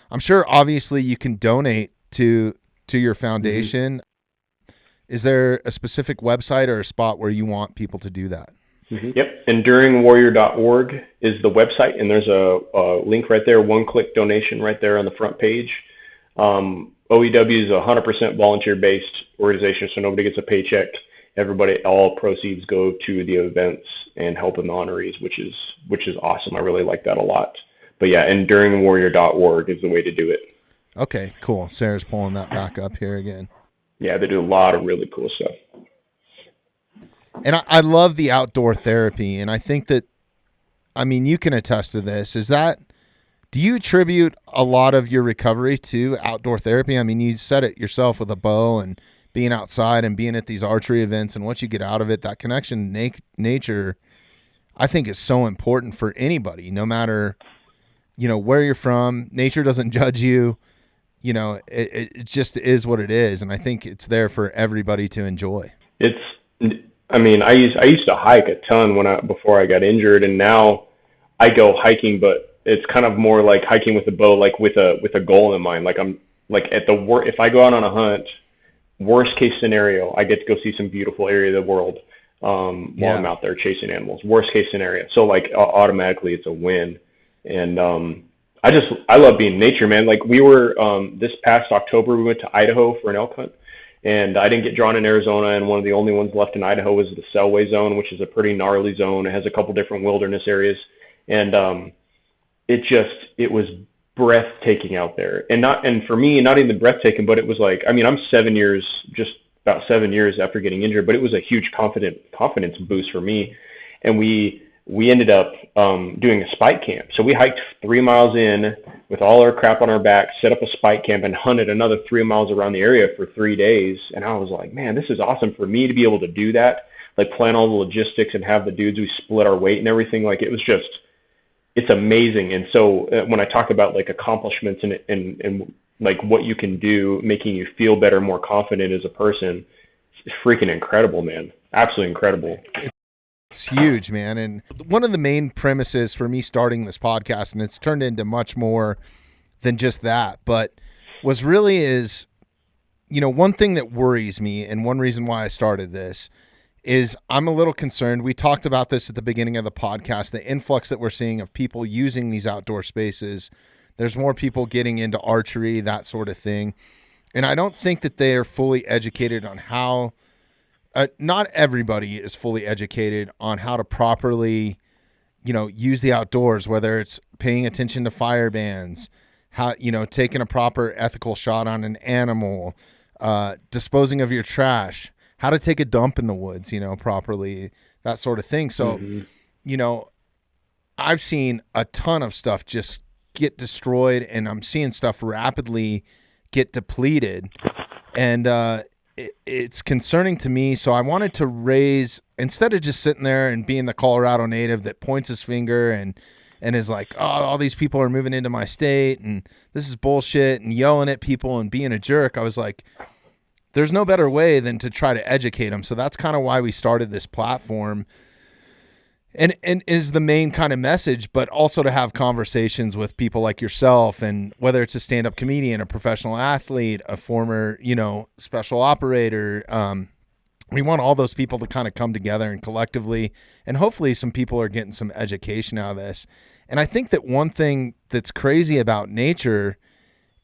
I'm sure obviously you can donate to your foundation. Mm-hmm. Is there a specific website or a spot where you want people to do that? Mm-hmm. Yep. EnduringWarrior.org is the website, and there's a link right there, one-click donation right there on the front page. OEW is a 100% volunteer-based organization, so nobody gets a paycheck. All proceeds go to the events and helping the honorees, which is awesome. I really like that a lot. But yeah, EnduringWarrior.org is the way to do it. Okay, cool. Sarah's pulling that back up here again. Yeah, they do a lot of really cool stuff. And I love the outdoor therapy, and I think that, you can attest to this. Do you attribute a lot of your recovery to outdoor therapy? You said it yourself with a bow and being outside and being at these archery events, and once you get out of it, that connection to nature, I think, is so important for anybody, no matter, where you're from. Nature doesn't judge you. It just is what it is, and I think it's there for everybody to enjoy. I used to hike a ton before I got injured, and now I go hiking, but it's kind of more like hiking with a bow, like with a goal in mind. Like I'm like if I go out on a hunt, worst case scenario, I get to go see some beautiful area of the world while I'm out there chasing animals. Worst case scenario, so like automatically it's a win, and I love being in nature, man. Like we were this past October, we went to Idaho for an elk hunt. And I didn't get drawn in Arizona, and one of the only ones left in Idaho was the Selway Zone, which is a pretty gnarly zone. It has a couple different wilderness areas, and it was breathtaking out there. And for me, not even breathtaking, but it was like, I'm just about 7 years after getting injured, but it was a huge confidence boost for me. And we ended up doing a spike camp. So we hiked 3 miles in with all our crap on our back, set up a spike camp, and hunted another 3 miles around the area for 3 days. And I was like, man, this is awesome for me to be able to do that, like plan all the logistics and have the dudes, we split our weight and everything. Like it's amazing. And so when I talk about like accomplishments and like what you can do, making you feel better, more confident as a person, it's freaking incredible, man. Absolutely incredible. It's huge, man. And one of the main premises for me starting this podcast, and it's turned into much more than just that, but was really is, one thing that worries me, and one reason why I started this is I'm a little concerned. We talked about this at the beginning of the podcast, the influx that we're seeing of people using these outdoor spaces. There's more people getting into archery, that sort of thing. And I don't think that they are fully educated on how not everybody is fully educated on how to properly, use the outdoors, whether it's paying attention to fire bans, how, taking a proper ethical shot on an animal, disposing of your trash, how to take a dump in the woods, properly, that sort of thing. So, I've seen a ton of stuff just get destroyed, and I'm seeing stuff rapidly get depleted. And, it's concerning to me. So I wanted to raise, instead of just sitting there and being the Colorado native that points his finger and is like, oh, all these people are moving into my state and this is bullshit, and yelling at people and being a jerk. I was like, there's no better way than to try to educate them. So that's kind of why we started this platform, and is the main kind of message, but also to have conversations with people like yourself, and whether it's a stand-up comedian, a professional athlete, a former, special operator, we want all those people to kind of come together and collectively, and hopefully some people are getting some education out of this. And I think that one thing that's crazy about nature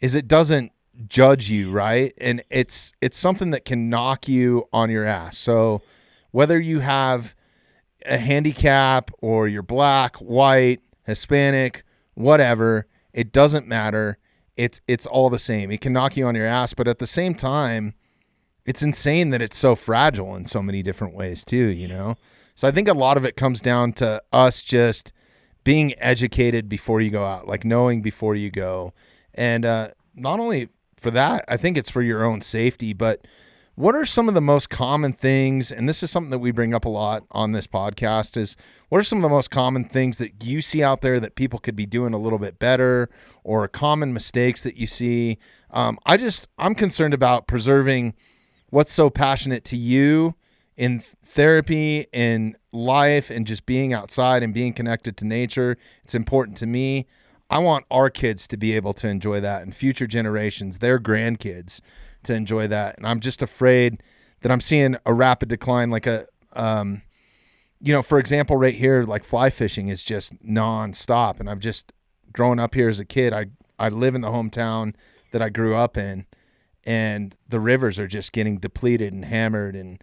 is it doesn't judge you, right? And it's something that can knock you on your ass. So whether you have a handicap or you're black, white, Hispanic, whatever, it doesn't matter. It's all the same. It can knock you on your ass, but at the same time, it's insane that it's so fragile in so many different ways too, So I think a lot of it comes down to us just being educated before you go out, like knowing before you go. And not only for that, I think it's for your own safety, but what are some of the most common things, and this is something that we bring up a lot on this podcast, is what are some of the most common things that you see out there that people could be doing a little bit better, or common mistakes that you see? I'm concerned about preserving what's so passionate to you in therapy, in life, and just being outside and being connected to nature. It's important to me. I want our kids to be able to enjoy that, and future generations, their grandkids, to enjoy that. And I'm just afraid that I'm seeing a rapid decline, like for example, right here, like fly fishing is just nonstop. And I've just grown up here as a kid. I live in the hometown that I grew up in, and the rivers are just getting depleted and hammered, and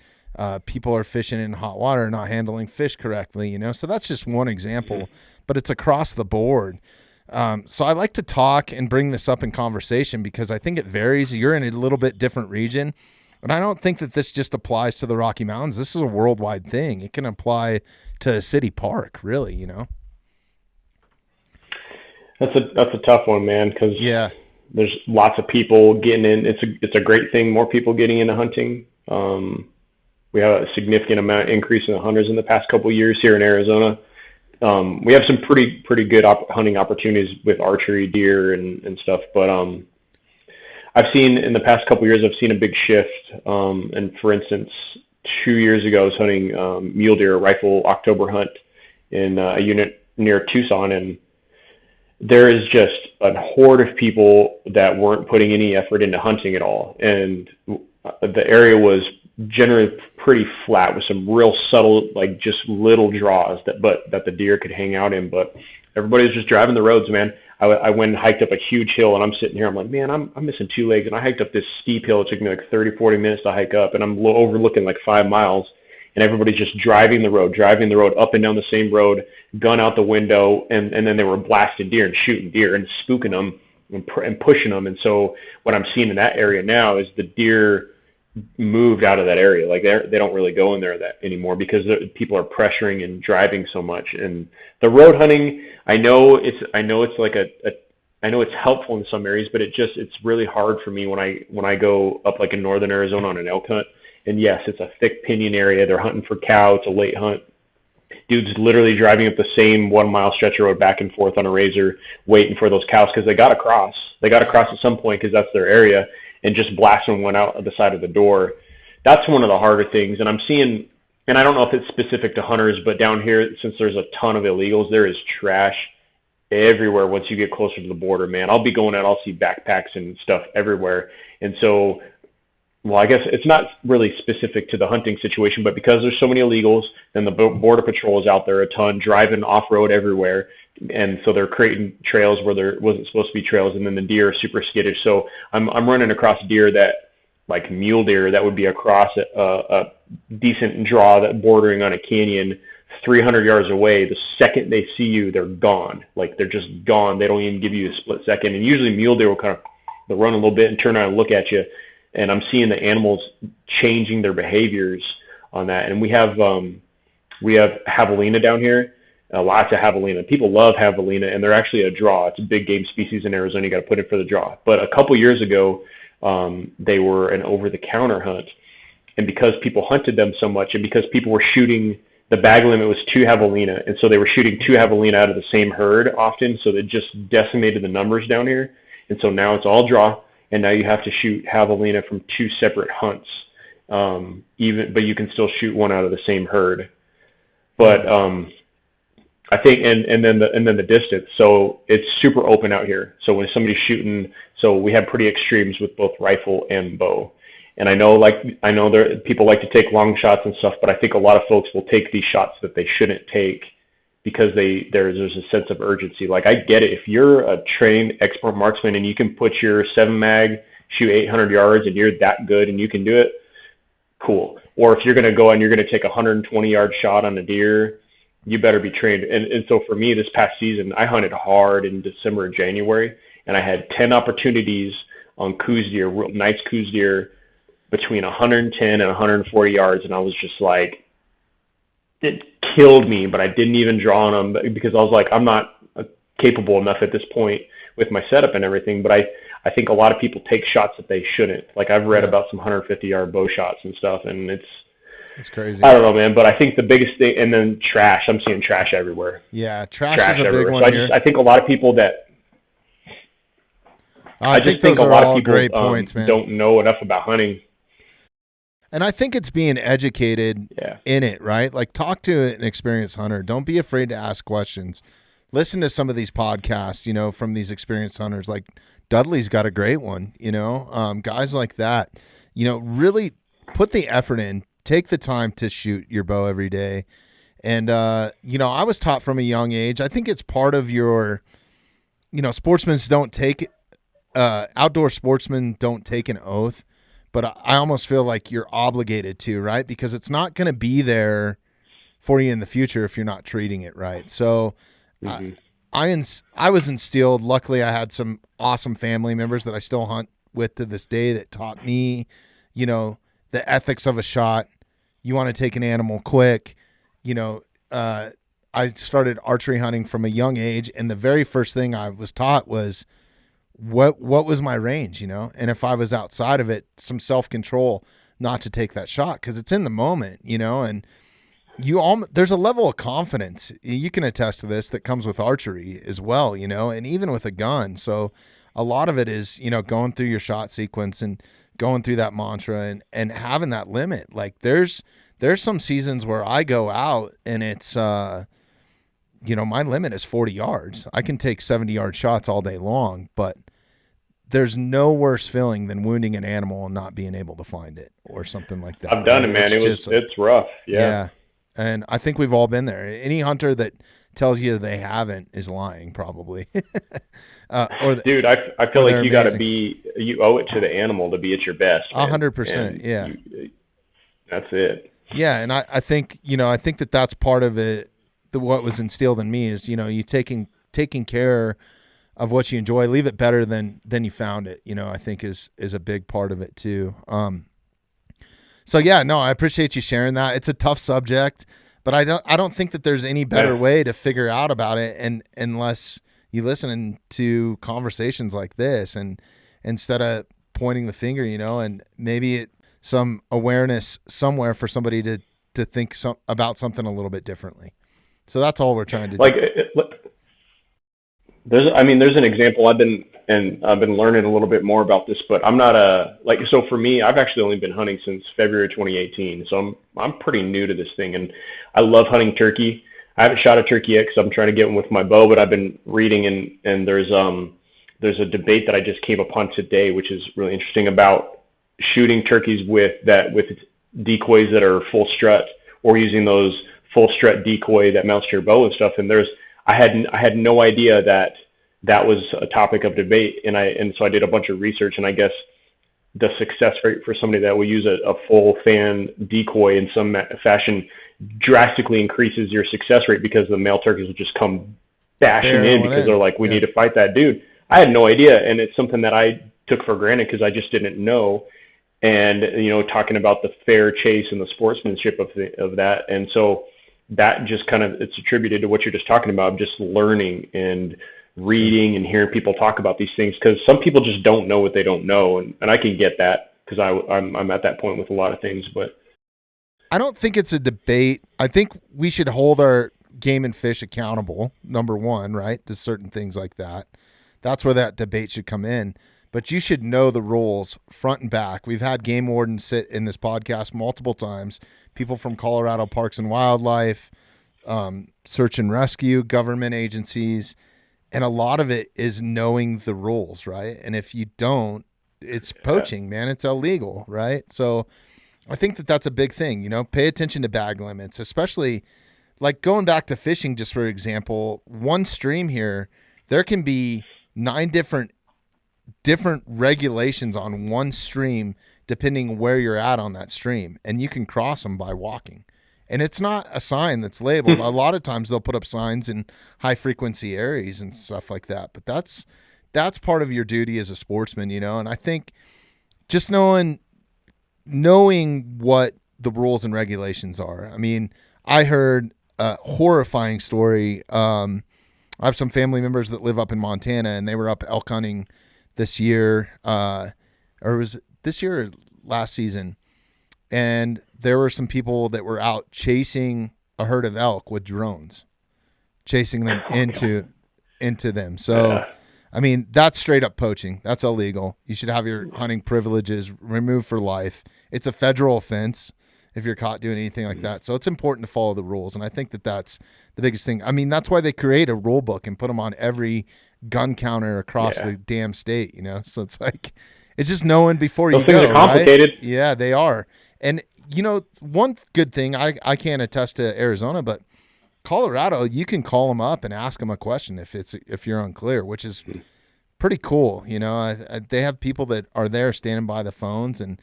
people are fishing in hot water, not handling fish correctly, So that's just one example, but it's across the board. So I like to talk and bring this up in conversation because I think it varies. You're in a little bit different region, and I don't think that this just applies to the Rocky Mountains. This is a worldwide thing. It can apply to a city park, really, That's a tough one, man, because Yeah. there's lots of people getting in. It's a great thing. More people getting into hunting. We have a significant amount increase in the hunters in the past couple of years here in Arizona. We have some pretty good hunting opportunities with archery, deer, and stuff. But I've seen in the past couple of years, I've seen a big shift. And for instance, 2 years ago, I was hunting mule deer, rifle October hunt in a unit near Tucson, and there is just a horde of people that weren't putting any effort into hunting at all. And the area was generally pretty flat with some real subtle, like just little draws that the deer could hang out in. But everybody was just driving the roads, man. I went and hiked up a huge hill, and I'm sitting here. I'm like, man, I'm missing 2 legs. And I hiked up this steep hill. It took me like 30, 40 minutes to hike up, and I'm overlooking like 5 miles. And everybody's just driving the road up and down the same road, gun out the window, and then they were blasting deer and shooting deer and spooking them and pushing them. And so what I'm seeing in that area now is the deer moved out of that area. Like they don't really go in there that anymore because people are pressuring and driving so much. And the road hunting, I know it's like I know it's helpful in some areas, but it's really hard for me when I go up like in northern Arizona on an elk hunt. And yes, it's a thick pinyon area. They're hunting for cow. It's a late hunt. Dude's literally driving up the same 1 mile stretch of road back and forth on a razor, waiting for those cows because they got to cross. They got to cross at some point because that's their area, and just blasting one out of the side of the door. That's one of the harder things. And I'm seeing, and I don't know if it's specific to hunters, but down here, since there's a ton of illegals, there is trash everywhere once you get closer to the border, man. I'll be going out, I'll see backpacks and stuff everywhere. And so, well, I guess it's not really specific to the hunting situation, but because there's so many illegals, then the border patrol is out there a ton, driving off-road everywhere. And so they're creating trails where there wasn't supposed to be trails, and then the deer are super skittish. So I'm running across deer that, like mule deer, that would be across a decent draw that bordering on a canyon 300 yards away. The second they see you, they're gone. Like they're just gone. They don't even give you a split second. And usually mule deer will they'll run a little bit and turn around and look at you. And I'm seeing the animals changing their behaviors on that. And we have javelina down here, lots of javelina. People love javelina, and they're actually a draw. It's a big game species in Arizona. You got to put it for the draw. But a couple years ago, they were an over-the-counter hunt. And because people hunted them so much, and because people were shooting, the bag limit was 2 javelina. And so they were shooting 2 javelina out of the same herd often. So they just decimated the numbers down here. And so now it's all draw. And now you have to shoot javelina from 2 separate hunts, but you can still shoot one out of the same herd. But I think, and then the distance. So it's super open out here. So when somebody's shooting, so we have pretty extremes with both rifle and bow. And I know there people like to take long shots and stuff, but I think a lot of folks will take these shots that they shouldn't take because there's a sense of urgency. Like I get it. If you're a trained expert marksman and you can put your 7 mag, shoot 800 yards and you're that good and you can do it, cool. Or if you're going to go and you're going to take a 120-yard shot on a deer, you better be trained. And so for me this past season, I hunted hard in December and January, and I had 10 opportunities on coos deer, nice coos deer, between 110 and 140 yards. And I was just like, it killed me, but I didn't even draw on them because I was like, I'm not capable enough at this point with my setup and everything. But I think a lot of people take shots that they shouldn't. Like I've read about some 150-yard bow shots and stuff, and it's crazy. I don't know, man. But I think the biggest thing, and then trash. I'm seeing trash everywhere. Yeah, trash is a big one so here. I think a lot of people that. I just think a lot of people great points, man. Don't know enough about hunting. And I think it's being educated in it, right? Like talk to an experienced hunter. Don't be afraid to ask questions. Listen to some of these podcasts, you know, from these experienced hunters. Like Dudley's got a great one, you know, guys like that, you know, really put the effort in, take the time to shoot your bow every day. And, you know, I was taught from a young age, I think it's part of your, you know, outdoor sportsmen don't take an oath, but I almost feel like you're obligated to, right? Because it's not going to be there for you in the future if you're not treating it right. So I was instilled, luckily I had some awesome family members that I still hunt with to this day that taught me, you know, the ethics of a shot. You want to take an animal quick, you know, I started archery hunting from a young age, and the very first thing I was taught was what was my range, you know, and if I was outside of it, some self-control not to take that shot because it's in the moment, you know, and there's a level of confidence, you can attest to this, that comes with archery as well, you know, and even with a gun. So a lot of it is, you know, going through your shot sequence and going through that mantra and having that limit. Like there's some seasons where I go out and it's, you know, my limit is 40 yards. I can take 70-yard shots all day long, but there's no worse feeling than wounding an animal and not being able to find it or something like that. I've done it, man. It's rough. Yeah. And I think we've all been there. Any hunter that tells you they haven't is lying, probably. Dude, I feel like you owe it to the animal to be at your best. 100%. Yeah. That's it. Yeah. And I think, you know, I think that's part of it. What was instilled in me is, you know, you taking care of what you enjoy, leave it better than you found it, you know, I think is a big part of it too. So yeah, no, I appreciate you sharing that. It's a tough subject, but I don't think that there's any better way to figure out about it and unless you listen to conversations like this and instead of pointing the finger, you know, and maybe some awareness somewhere for somebody to think about something a little bit differently. So that's all we're trying to do. There's an example. I've been learning a little bit more about this, but I'm not so for me, I've actually only been hunting since February 2018. So I'm pretty new to this thing, and I love hunting turkey. I haven't shot a turkey yet because I'm trying to get one with my bow, but I've been reading and there's a debate that I just came upon today, which is really interesting about shooting turkeys with decoys that are full strut or using those full strut decoy that mounts to your bow and stuff. And I had no idea that was a topic of debate. And so I did a bunch of research, and I guess the success rate for somebody that will use a full fan decoy in some fashion drastically increases your success rate because the male turkeys will just come bashing in because they're like, we need to fight that dude. I had no idea. And it's something that I took for granted because I just didn't know. And, you know, talking about the fair chase and the sportsmanship of that. And so that just kind of, it's attributed to what you're just talking about, just learning and reading and hearing people talk about these things, because some people just don't know what they don't know. And I can get that because I'm at that point with a lot of things, but I don't think it's a debate. I think we should hold our game and fish accountable, number one, right, to certain things like that. That's where that debate should come in. But you should know the rules front and back. We've had game wardens sit in this podcast multiple times, people from Colorado Parks and Wildlife, search and rescue, government agencies, and a lot of it is knowing the rules, right? And if you don't, it's poaching, man. It's illegal, right? So I think that's a big thing, you know, pay attention to bag limits, especially like going back to fishing, just for example, one stream here, there can be 9 different regulations on one stream depending where you're at on that stream, and you can cross them by walking. And it's not a sign that's labeled. A lot of times they'll put up signs in high frequency areas and stuff like that, but that's part of your duty as a sportsman, you know. And I think just knowing what the rules and regulations are. I mean, I heard a horrifying story. I have some family members that live up in Montana, and they were up elk hunting this year, or was it this year or last season? And there were some people that were out chasing a herd of elk with drones, chasing them into them. So, I mean, that's straight up poaching. That's illegal. You should have your hunting privileges removed for life. It's a federal offense if you're caught doing anything like that. So it's important to follow the rules. And I think that that's the biggest thing. I mean, that's why they create a rule book and put them on every gun counter across the damn state, you know? So it's like, it's just knowing before Those you go. things are complicated. Right? Yeah, they are. And, you know, one good thing, I can't attest to Arizona, but Colorado, you can call them up and ask them a question if you're unclear, which is pretty cool. You know, they have people that are there standing by the phones. And,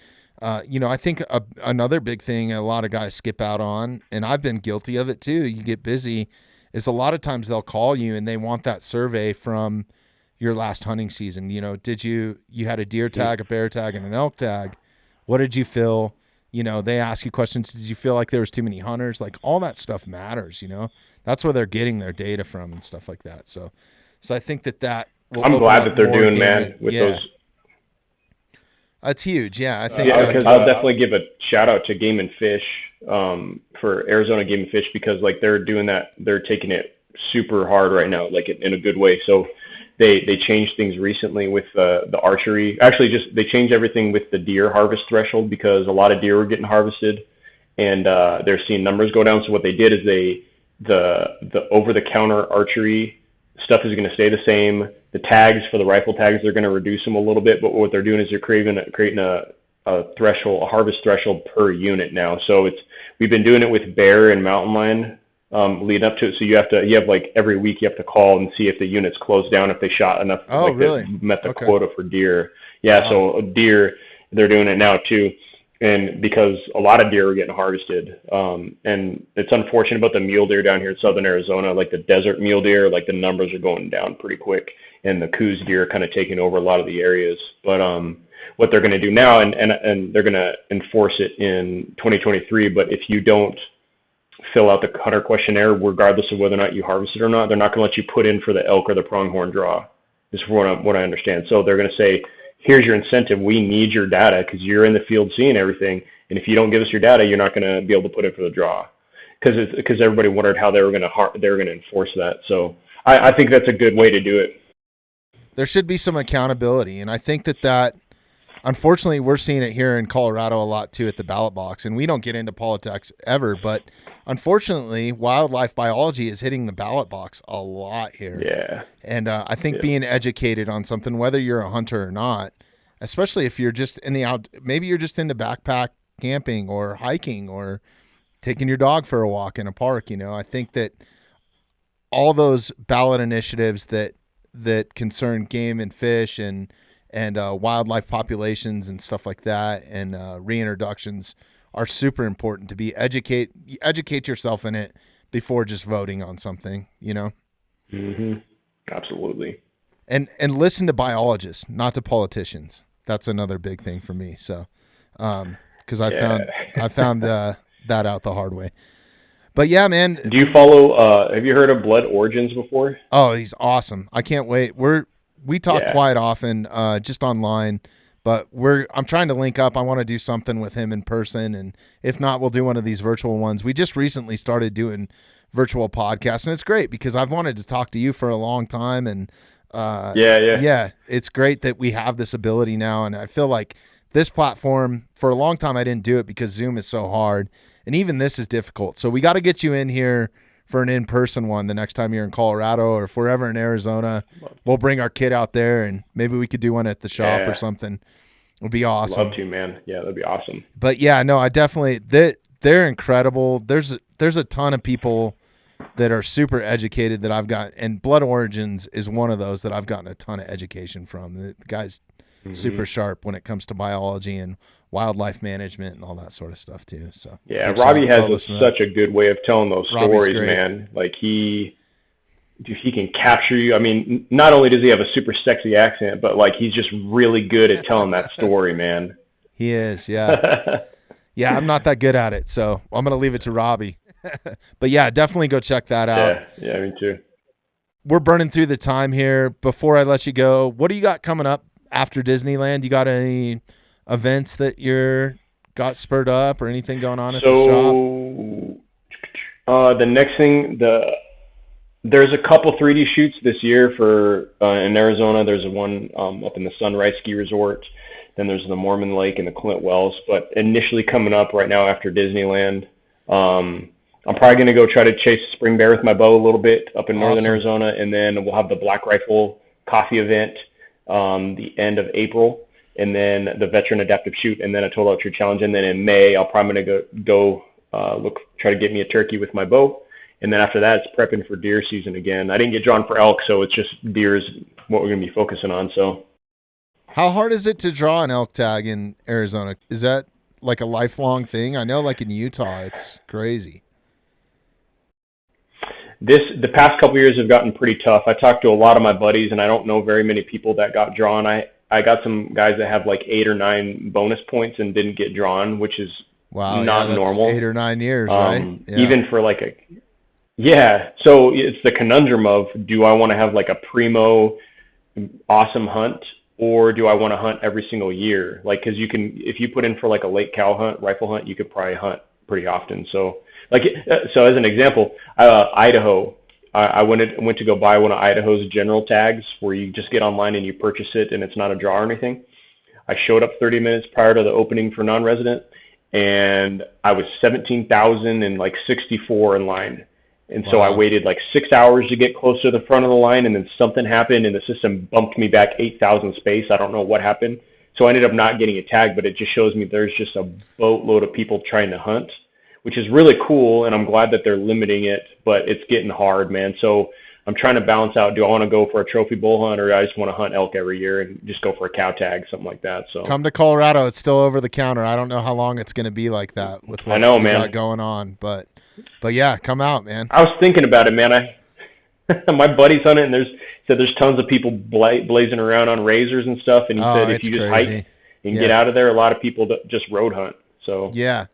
you know, I think another big thing a lot of guys skip out on, and I've been guilty of it too, you get busy, is a lot of times they'll call you and they want that survey from your last hunting season. You know, you had a deer tag, a bear tag, and an elk tag. What did you feel? You know, they ask you questions. Did you feel like there was too many hunters? Like, all that stuff matters, you know. That's where they're getting their data from and stuff like that. So I think that will I'm glad that they're doing, man, with those. That's huge. Yeah, I think. I'll definitely give a shout out to Game and Fish for Arizona Game and Fish, because like they're doing that. They're taking it super hard right now, like in a good way. So they changed things recently with the archery. Actually, they changed everything with the deer harvest threshold, because a lot of deer were getting harvested, and they're seeing numbers go down. So what they did is the over-the-counter archery stuff is going to stay the same. The tags for the rifle tags, they're going to reduce them a little bit. But what they're doing is they're creating a threshold, a harvest threshold per unit now. So we've been doing it with bear and mountain lion. Lead up to it, so you have like every week you have to call and see if the unit's closed down, if they shot enough, really? They met the quota for deer. Yeah, wow. So deer, they're doing it now too, and because a lot of deer are getting harvested, and it's unfortunate about the mule deer down here in southern Arizona, like the desert mule deer, like the numbers are going down pretty quick, and the coos deer are kind of taking over a lot of the areas. But what they're going to do now, and they're going to enforce it in 2023, but if you don't fill out the hunter questionnaire, regardless of whether or not you harvest it or not, they're not going to let you put in for the elk or the pronghorn draw, is what I understand. So they're going to say, here's your incentive. We need your data because you're in the field seeing everything. And if you don't give us your data, you're not going to be able to put in for the draw. Because everybody wondered how they were going to enforce that. So I think that's a good way to do it. There should be some accountability. And I think that unfortunately, we're seeing it here in Colorado a lot too at the ballot box. And we don't get into politics ever, but unfortunately, wildlife biology is hitting the ballot box a lot here. Yeah. And I think being educated on something, whether you're a hunter or not, especially if you're just maybe you're just into backpack camping or hiking or taking your dog for a walk in a park, you know, I think that all those ballot initiatives that concern game and fish and wildlife populations and stuff like that, and reintroductions are super important to be educate yourself in it before just voting on something, you know? Mm-hmm. Absolutely. And listen to biologists, not to politicians. That's another big thing for me. So, cause I found that out the hard way, but yeah, man. Do you follow, have you heard of Blood Origins before? Oh, he's awesome. I can't wait. We talk quite often, just online, but I'm trying to link up. I want to do something with him in person. And if not, we'll do one of these virtual ones. We just recently started doing virtual podcasts, and it's great because I've wanted to talk to you for a long time. And it's great that we have this ability now. And I feel like this platform, for a long time, I didn't do it because Zoom is so hard. And even this is difficult. So we got to get you in here for an in-person one the next time you're in Colorado, or if we're ever in Arizona, we'll bring our kid out there and maybe we could do one at the shop or something. It would be awesome. Love to, man. Yeah, that'd be awesome. But yeah, no, I definitely, they're incredible. There's a ton of people that are super educated that I've got, and Blood Origins is one of those that I've gotten a ton of education from. The guy's super sharp when it comes to biology and wildlife management and all that sort of stuff too. So yeah, Robbie has such a good way of telling those stories, man. Like he can capture you. I mean, not only does he have a super sexy accent, but like he's just really good at telling that story, man. He is, yeah. Yeah, I'm not that good at it, so I'm going to leave it to Robbie. But yeah, definitely go check that out. Yeah, me too. We're burning through the time here. Before I let you go, what do you got coming up after Disneyland? You got any events that you're got spurred up or anything going on at the shop? The next thing, there's a couple 3D shoots this year for in Arizona. There's one up in the Sunrise Ski Resort. Then there's the Mormon Lake and the Clint Wells. But initially coming up right now after Disneyland, I'm probably going to go try to chase spring bear with my bow a little bit up in northern Arizona, and then we'll have the Black Rifle Coffee event the end of April, and then the Veteran Adaptive Shoot, and then a Total Archery Challenge. And then in May, I'll probably go try to get me a turkey with my bow. And then after that, it's prepping for deer season again. I didn't get drawn for elk, so it's just deer is what we're going to be focusing on. So, how hard is it to draw an elk tag in Arizona? Is that like a lifelong thing? I know like in Utah, it's crazy. The past couple years have gotten pretty tough. I talked to a lot of my buddies, and I don't know very many people that got drawn. I got some guys that have like 8 or 9 bonus points and didn't get drawn, which is not normal. 8 or 9 years, right? Yeah. Even for like so it's the conundrum of, do I want to have like a primo awesome hunt, or do I want to hunt every single year? Like, cause if you put in for like a lake cow hunt, rifle hunt, you could probably hunt pretty often. So as an example, Idaho, I went to go buy one of Idaho's general tags where you just get online and you purchase it and it's not a draw or anything. I showed up 30 minutes prior to the opening for non-resident, and I was 17,064 in line. And so I waited like 6 hours to get close to the front of the line, and then something happened and the system bumped me back 8,000 space. I don't know what happened. So I ended up not getting a tag, but it just shows me there's just a boatload of people trying to hunt, which is really cool, and I'm glad that they're limiting it, but it's getting hard, man. So I'm trying to balance out, do I want to go for a trophy bull hunt, or I just want to hunt elk every year and just go for a cow tag, something like that. So come to Colorado. It's still over the counter. I don't know how long it's going to be like that with what we got going on, but yeah, come out, man. I was thinking about it, man. My buddy's on it, and there's tons of people blazing around on razors and stuff, and he said if you just hike and get out of there, a lot of people just road hunt. So yeah.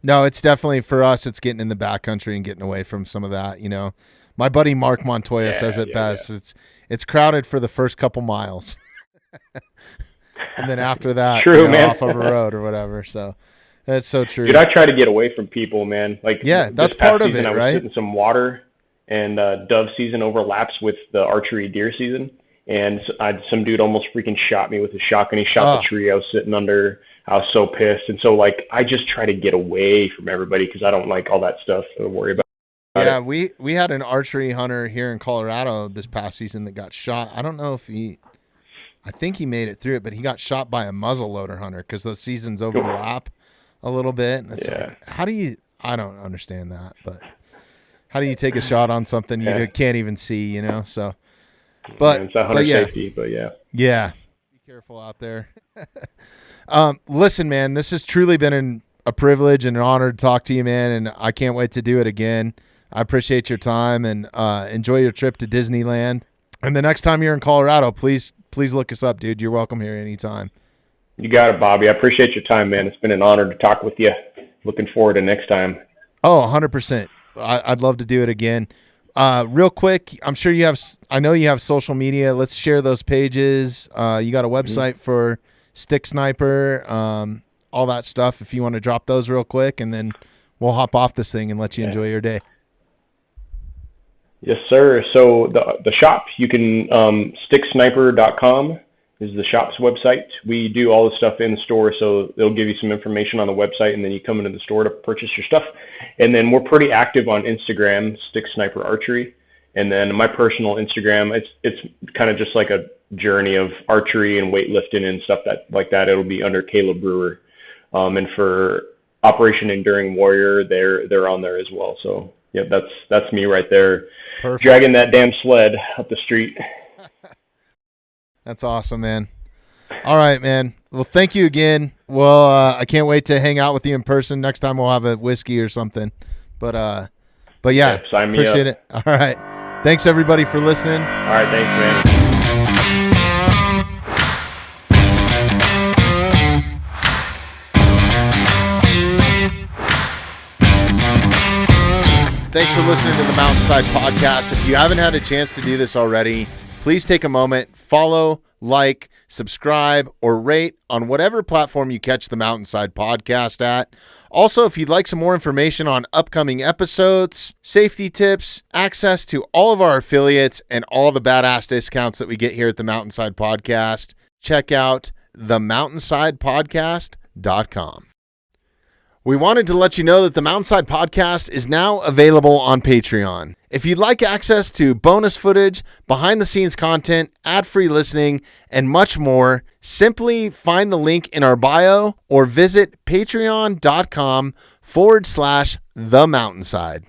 No, it's definitely, for us, it's getting in the backcountry and getting away from some of that, you know. My buddy Mark Montoya says it best. Yeah. It's crowded for the first couple miles. And then after that, man. Off of a road or whatever. So that's so true. Dude, I try to get away from people, man. Like, yeah, that's part of it, I was right? Getting some water, and dove season overlaps with the archery deer season. And some dude almost freaking shot me with a shotgun. He shot the tree I was sitting under. I was so pissed. And so, like, I just try to get away from everybody because I don't like all that stuff to worry about. Yeah, we had an archery hunter here in Colorado this past season that got shot. I don't know if I think he made it through it, but he got shot by a muzzleloader hunter because those seasons overlap a little bit. And it's like, I don't understand that, but how do you take a shot on something you can't even see, you know? So, but it's a hunter safety, but yeah. Be careful out there. Listen, man, this has truly been a privilege and an honor to talk to you, man, and I can't wait to do it again. I appreciate your time, and enjoy your trip to Disneyland. And the next time you're in Colorado, please look us up, dude. You're welcome here anytime. You got it, Bobby. I appreciate your time, man. It's been an honor to talk with you. Looking forward to next time. Oh, 100%. I'd love to do it again. Real quick, I know you have social media. Let's share those pages. You got a website for Stick Sniper, all that stuff, if you want to drop those real quick, and then we'll hop off this thing and let you enjoy your day. Yes, sir. So the shop, you can, sticksniper.com is the shop's website. We do all the stuff in the store, so they'll give you some information on the website, and then you come into the store to purchase your stuff. And then we're pretty active on Instagram, Stick Sniper Archery. And then my personal Instagram, it's kind of just like a journey of archery and weightlifting and stuff like that. It'll be under Caleb Brewer. And for Operation Enduring Warrior, they're on there as well. So yeah, that's me right there. Perfect. Dragging that damn sled up the street. That's awesome, man. All right, man. Well, thank you again. Well, I can't wait to hang out with you in person. Next time we'll have a whiskey or something. But yeah, sign me up. Appreciate it. All right. Thanks everybody for listening. All right, thanks, man. Thanks for listening to the Mountainside Podcast. If you haven't had a chance to do this already, please take a moment, follow, like, subscribe, or rate on whatever platform you catch the Mountainside Podcast at. Also, if you'd like some more information on upcoming episodes, safety tips, access to all of our affiliates, and all the badass discounts that we get here at the Mountainside Podcast, check out themountainsidepodcast.com. We wanted to let you know that the Mountainside Podcast is now available on Patreon. If you'd like access to bonus footage, behind-the-scenes content, ad-free listening, and much more, simply find the link in our bio or visit patreon.com/themountainside.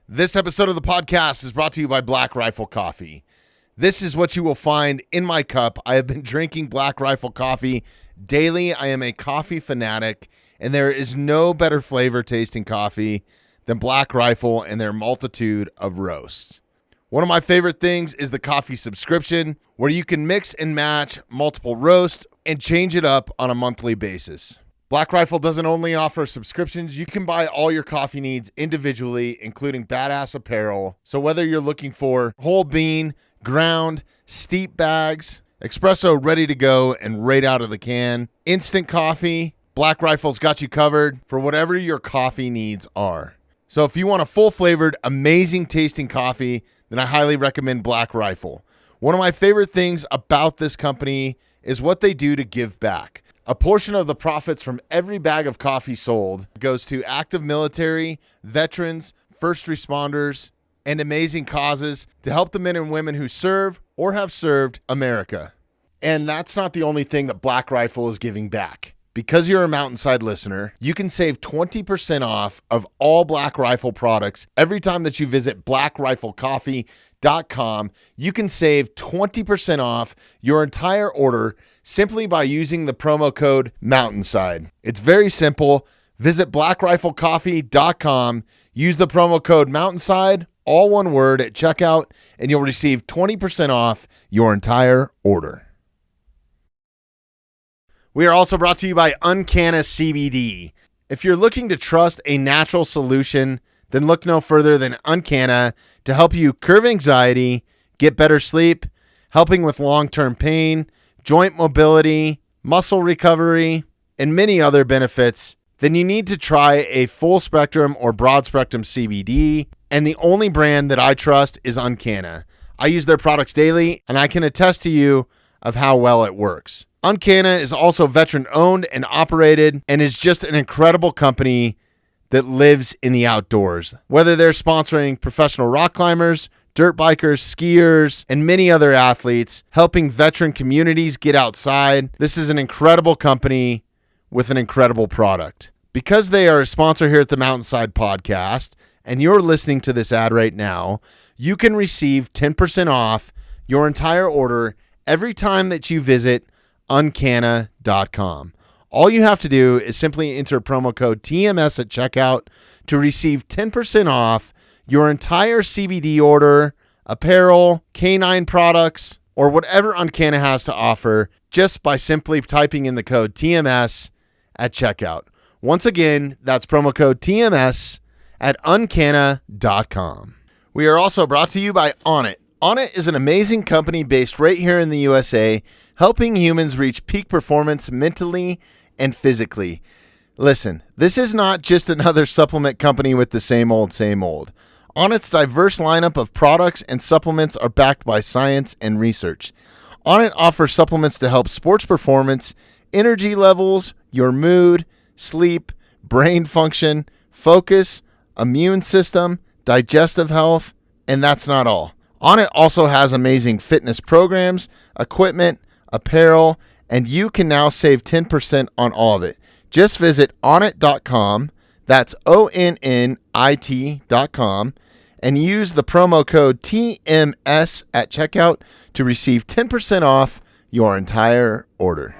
This episode of the podcast is brought to you by Black Rifle Coffee. This is what you will find in my cup. I have been drinking Black Rifle Coffee daily. I am a coffee fanatic, and there is no better flavor tasting coffee than Black Rifle and their multitude of roasts. One of my favorite things is the coffee subscription, where you can mix and match multiple roasts and change it up on a monthly basis. Black Rifle doesn't only offer subscriptions, you can buy all your coffee needs individually, including badass apparel. So whether you're looking for whole bean, ground, steep bags, espresso ready to go and right out of the can, instant coffee, Black Rifle's got you covered for whatever your coffee needs are. So if you want a full-flavored, amazing tasting coffee, then I highly recommend Black Rifle. One of my favorite things about this company is what they do to give back. A portion of the profits from every bag of coffee sold goes to active military, veterans, first responders, and amazing causes to help the men and women who serve or have served America. And that's not the only thing that Black Rifle is giving back. Because you're a Mountainside listener, you can save 20% off of all Black Rifle products every time that you visit blackriflecoffee.com. You can save 20% off your entire order simply by using the promo code Mountainside. It's very simple. Visit blackriflecoffee.com, use the promo code Mountainside, all one word, at checkout, and you'll receive 20% off your entire order. We are also brought to you by Uncanna CBD. If you're looking to trust a natural solution, then look no further than Uncanna to help you curb anxiety, get better sleep, helping with long-term pain, joint mobility, muscle recovery, and many other benefits. Then you need to try a full spectrum or broad spectrum CBD, and the only brand that I trust is Uncanna. I use their products daily, and I can attest to you of how well it works. Uncanna is also veteran owned and operated and is just an incredible company that lives in the outdoors. Whether they're sponsoring professional rock climbers, dirt bikers, skiers, and many other athletes, helping veteran communities get outside, this is an incredible company with an incredible product. Because they are a sponsor here at the Mountainside Podcast, and you're listening to this ad right now, you can receive 10% off your entire order every time that you visit uncanna.com. All you have to do is simply enter promo code TMS at checkout to receive 10% off your entire CBD order, apparel, canine products, or whatever Uncanna has to offer just by simply typing in the code TMS at checkout. Once again, that's promo code TMS at uncanna.com. We are also brought to you by Onnit. Onnit is an amazing company based right here in the USA, helping humans reach peak performance mentally and physically. Listen, this is not just another supplement company with the same old, same old. Onnit's diverse lineup of products and supplements are backed by science and research. Onnit offers supplements to help sports performance, energy levels, your mood, sleep, brain function, focus, immune system, digestive health, and that's not all. Onnit also has amazing fitness programs, equipment, apparel, and you can now save 10% on all of it. Just visit onnit.com, that's ONNIT.com, and use the promo code TMS at checkout to receive 10% off your entire order.